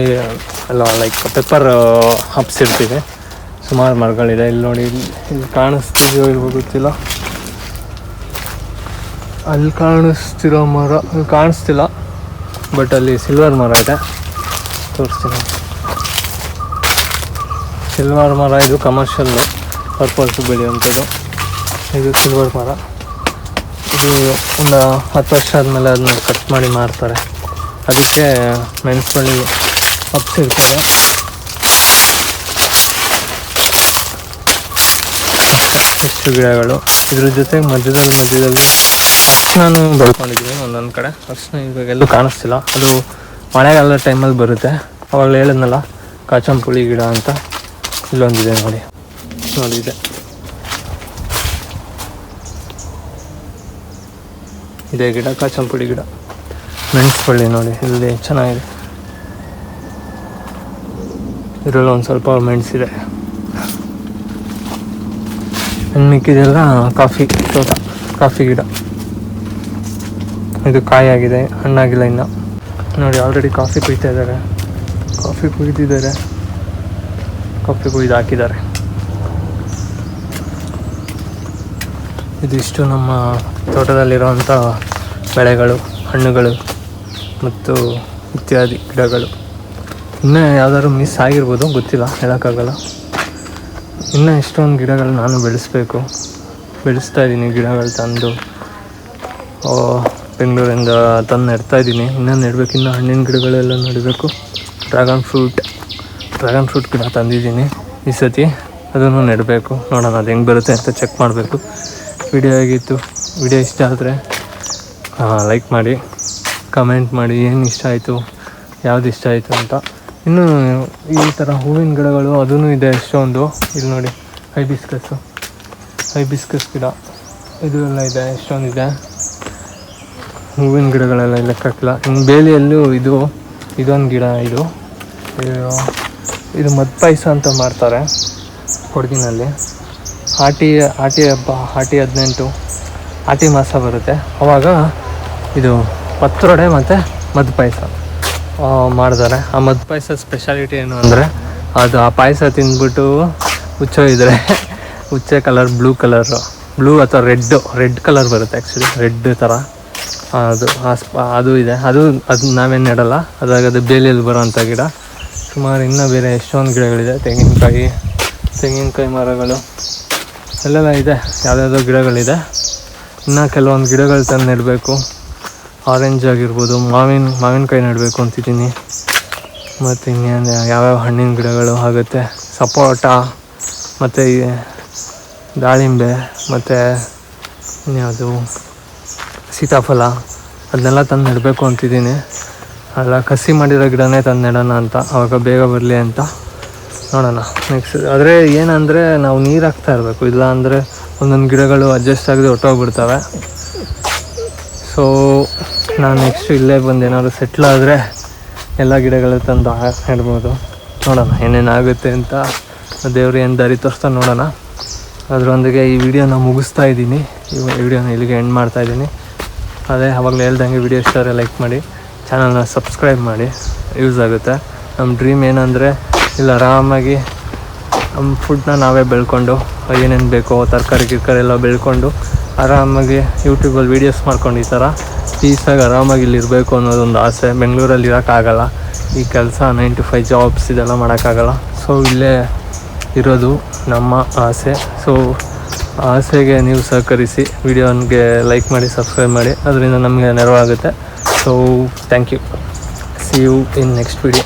ಎಲ್ಲ ಲೈಕ್ ಪೆಪ್ಪರ್ ಹಬ್ಸಿರ್ತೀವಿ. ಸುಮಾರು ಮರಗಳಿದೆ. ಇಲ್ಲಿ ನೋಡಿ, ಇಲ್ಲಿ ಕಾಣಿಸ್ತಿದೆಯೋ ಇಲ್ವೋ ಗೊತ್ತಿಲ್ಲ, ಅಲ್ಲಿ ಕಾಣಿಸ್ತಿರೋ ಮರ ಅಲ್ಲಿ ಕಾಣಿಸ್ತಿಲ್ಲ, ಬಟ್ ಅಲ್ಲಿ ಸಿಲ್ವರ್ ಮರ ಇದೆ, ತೋರಿಸ್ತೀನಿ. ಸಿಲ್ವರ್ ಮರ ಇದು ಕಮರ್ಷಿಯಲ್ಲು, ಪರ್ಪಲ್ಸು ಬೆಳೆಯುವಂಥದ್ದು. ಇದು ಸಿಲ್ವರ್ ಮರ. ಇದು ಒಂದು 10 ವರ್ಷ ಆದಮೇಲೆ ಅದನ್ನ ಕಟ್ ಮಾಡಿ ಮಾರ್ತಾರೆ. ಅದಕ್ಕೆ ಮೆಣಸುಬಳ್ಳಿ ಹಬ್ಸಿರ್ತದೆ. ಇಷ್ಟು ಗಿಡಗಳು. ಇದ್ರ ಜೊತೆಗೆ ಮಧ್ಯದಲ್ಲಿ ಅರ್ಶಿನೂ ಬೆಳ್ಕೊಂಡಿದ್ದೀವಿ ಒಂದೊಂದು ಕಡೆ. ಅರ್ಶಿನ ಇವಾಗೆಲ್ಲೂ ಕಾಣಿಸ್ತಿಲ್ಲ, ಅದು ಮಳೆಗಾಲದ ಟೈಮಲ್ಲಿ ಬರುತ್ತೆ. ಅವಾಗಲೇ ಹೇಳಿದ್ನಲ್ಲ ಕಾಚಂಪುಳಿ ಗಿಡ ಅಂತ. ಇಲ್ಲೊಂದಿದೆ ನೋಡಿ ಇದೆ. ಇದೇ ಗಿಡ ಕಾಚಂಪುಡಿ ಗಿಡ. ಮೆಣಸುಬಳ್ಳಿ ನೋಡಿ ಇಲ್ಲಿ ಚೆನ್ನಾಗಿದೆ. ಇದರಲ್ಲಿ ಒಂದು ಸ್ವಲ್ಪ ಮೆಣಸಿದೆ. ಮಿಕ್ಕಿದೆಲ್ಲ ಕಾಫಿ ತೋಟ, ಕಾಫಿ ಗಿಡ. ಇದು ಕಾಯಾಗಿದೆ, ಹಣ್ಣಾಗಿಲ್ಲ ಇನ್ನು. ನೋಡಿ ಆಲ್ರೆಡಿ ಕಾಫಿ ಕುಯ್ತಾ ಇದ್ದಾರೆ, ಕಾಫಿ ಕುಯ್ದಿದ್ದಾರೆ, ಕಾಫಿ ಕುಯ್ದು ಹಾಕಿದ್ದಾರೆ. ಇದಿಷ್ಟು ನಮ್ಮ ತೋಟದಲ್ಲಿರುವಂಥ ಬೆಳೆಗಳು, ಹಣ್ಣುಗಳು ಮತ್ತು ಇತ್ಯಾದಿ ಗಿಡಗಳು. ಇನ್ನೂ ಯಾವ್ದಾದ್ರು ಮಿಸ್ ಆಗಿರ್ಬೋದು, ಗೊತ್ತಿಲ್ಲ, ಹೇಳೋಕ್ಕಾಗಲ್ಲ. ಇನ್ನೂ ಎಷ್ಟೊಂದು ಗಿಡಗಳು ನಾನು ಬೆಳೆಸ್ತಾ ಇದ್ದೀನಿ. ಗಿಡಗಳು ತಂದು ಬೆಂಗಳೂರಿಂದ ತಂದು ನೆಡ್ತಾಯಿದ್ದೀನಿ. ಇನ್ನೂ ನೆಡಬೇಕು, ಇನ್ನೂ ಹಣ್ಣಿನ ಗಿಡಗಳೆಲ್ಲ ನೆಡಬೇಕು. ಡ್ರ್ಯಾಗನ್ ಫ್ರೂಟ್ ಗಿಡ ತಂದಿದ್ದೀನಿ ಈ ಸತಿ, ಅದನ್ನು ನೆಡಬೇಕು. ನೋಡೋಣ ಅದು ಹೆಂಗೆ ಬರುತ್ತೆ ಅಂತ ಚೆಕ್ ಮಾಡಬೇಕು. ವಿಡಿಯೋ ಆಗಿತ್ತು. ವಿಡಿಯೋ ಇಷ್ಟ ಆದರೆ ಲೈಕ್ ಮಾಡಿ, ಕಮೆಂಟ್ ಮಾಡಿ ಏನು ಇಷ್ಟ ಆಯಿತು, ಯಾವುದು ಇಷ್ಟ ಆಯಿತು ಅಂತ. ಇನ್ನೂ ಈ ಥರ ಹೂವಿನ ಗಿಡಗಳು ಅದೂ ಇದೆ ಎಷ್ಟೊಂದು. ಇಲ್ಲಿ ನೋಡಿ ಹೈಬಿಸ್ಕಸ್ ಗಿಡ, ಇದು ಎಲ್ಲ ಇದೆ, ಎಷ್ಟೊಂದಿದೆ. ಹೂವಿನ ಗಿಡಗಳೆಲ್ಲ ಲೆಕ್ಕಕ್ಕಿಲ್ಲ. ಇನ್ನು ಬೇಲಿಯಲ್ಲೂ ಇದೊಂದು ಗಿಡ, ಇದು ಮದ್ಪಾಯಸ ಅಂತ ಮಾಡ್ತಾರೆ ಕೊಡಗಿನಲ್ಲಿ. ಆಟಿ ಹಬ್ಬ, ಆಟಿ 18 ಆಟಿ ಮಾಸ ಬರುತ್ತೆ, ಆವಾಗ ಇದು ಪತ್ರೊಡೆ ಮತ್ತು ಮದ್ಪಾಯಸ ಮಾಡ್ತಾರೆ. ಆ ಮದ್ಪಾಯಸ ಸ್ಪೆಷಾಲಿಟಿ ಏನು ಅಂದರೆ, ಅದು ಆ ಪಾಯಸ ತಿಂದ್ಬಿಟ್ಟು ಹುಚ್ಚೆ ಕಲರ್ ಬ್ಲೂ ಅಥವಾ ರೆಡ್ ಕಲರ್ ಬರುತ್ತೆ. ಆ್ಯಕ್ಚುಲಿ ರೆಡ್ ಥರ ಅದು ಇದೆ. ಅದು ನಾವೇನು ನೆಡಲ್ಲ, ಅದು ಬೇಲಿಯಲ್ಲಿ ಬರೋವಂಥ ಗಿಡ. ಸುಮಾರು ಇನ್ನೂ ಬೇರೆ ಎಷ್ಟೊಂದು ಗಿಡಗಳಿದೆ. ತೆಂಗಿನಕಾಯಿ ಮರಗಳು ಅಲ್ಲೆಲ್ಲ ಇದೆ, ಯಾವುದ್ಯಾವುದೋ ಗಿಡಗಳಿದೆ. ಇನ್ನು ಕೆಲವೊಂದು ಗಿಡಗಳು ತಂದು ನೆಡಬೇಕು. ಆರೆಂಜ್ ಆಗಿರ್ಬೋದು, ಮಾವಿನಕಾಯಿ ನೆಡಬೇಕು ಅಂತಿದ್ದೀನಿ. ಮತ್ತು ಇನ್ನೇನು ಯಾವ್ಯಾವ ಹಣ್ಣಿನ ಗಿಡಗಳು ಆಗುತ್ತೆ, ಸಪೋಟ ಮತ್ತು ದಾಳಿಂಬೆ ಮತ್ತು ಇನ್ಯಾವುದು ಸೀತಾಫಲ, ಅದನ್ನೆಲ್ಲ ತಂದು ನೆಡಬೇಕು ಅಂತಿದ್ದೀನಿ. ಅಲ್ಲ ಕಸಿ ಮಾಡಿರೋ ಗಿಡನೇ ತಂದು ನೆಡೋಣ ಅಂತ, ಆವಾಗ ಬೇಗ ಬರಲಿ ಅಂತ ನೋಡೋಣ. ನೆಕ್ಸ್ಟ್ ಆದರೆ ಏನಂದರೆ ನಾವು ನೀರು ಹಾಕ್ತಾ ಇರಬೇಕು, ಇಲ್ಲ ಅಂದರೆ ಒಂದೊಂದು ಗಿಡಗಳು ಅಡ್ಜಸ್ಟ್ ಆಗದೆ ಹೊಟ್ಟೋಗ್ಬಿಡ್ತವೆ. ಸೊ ನಾನು ನೆಕ್ಸ್ಟ್ ಇಲ್ಲೇ ಬಂದು ಏನಾದರೂ ಸೆಟ್ಲಾದರೆ ಎಲ್ಲ ಗಿಡಗಳು ತಂದು ನೆಡ್ಬೋದು. ನೋಡೋಣ ಏನೇನಾಗುತ್ತೆ ಅಂತ, ದೇವ್ರು ಏನು ದಾರಿ ತೋರಿಸ್ತಾ ನೋಡೋಣ. ಅದರೊಂದಿಗೆ ಈ ವಿಡಿಯೋನ ಮುಗಿಸ್ತಾ ಇದ್ದೀನಿ. ಈ ವಿಡಿಯೋನ ಇಲ್ಲಿಗೆ ಎಂಡ್ ಮಾಡ್ತಾಯಿದ್ದೀನಿ. ಅದೇ ಆವಾಗಲೇ ಹೇಳ್ದಂಗೆ ವಿಡಿಯೋ ಇಷ್ಟಾದರೆ ಲೈಕ್ ಮಾಡಿ, ಚಾನಲ್ನ ಸಬ್ಸ್ಕ್ರೈಬ್ ಮಾಡಿ, ಯೂಸ್ ಆಗುತ್ತೆ. ನಮ್ಮ ಡ್ರೀಮ್ ಏನಂದರೆ ಇಲ್ಲಿ ಆರಾಮಾಗಿ ನಮ್ಮ ಫುಡ್ನ ನಾವೇ ಬೆಳ್ಕೊಂಡು, ಏನೇನು ಬೇಕೋ ತರಕಾರಿ ಎಲ್ಲ ಬೆಳ್ಕೊಂಡು ಆರಾಮಾಗಿ ಯೂಟ್ಯೂಬಲ್ಲಿ ವೀಡಿಯೋಸ್ ಮಾಡ್ಕೊಂಡು ಈ ಥರ ಪೀಸಾಗಿ ಆರಾಮಾಗಿ ಇಲ್ಲಿರಬೇಕು ಅನ್ನೋದೊಂದು ಆಸೆ. ಬೆಂಗಳೂರಲ್ಲಿ ಇರೋಕ್ಕಾಗಲ್ಲ, ಈ ಕೆಲಸ 9 to 5 ಜಾಬ್ಸ್ ಇದೆಲ್ಲ ಮಾಡೋಕ್ಕಾಗಲ್ಲ. ಸೊ ಇಲ್ಲೇ ಇರೋದು ನಮ್ಮ ಆಸೆ. ಸೊ ಆಸೆಗೆ ನೀವು ಸಹಕರಿಸಿ, ವಿಡಿಯೋನಿಗೆ ಲೈಕ್ ಮಾಡಿ, ಸಬ್ಸ್ಕ್ರೈಬ್ ಮಾಡಿ, ಅದರಿಂದ ನಮಗೆ ನೆರವಾಗುತ್ತೆ. So thank you. See you in next video.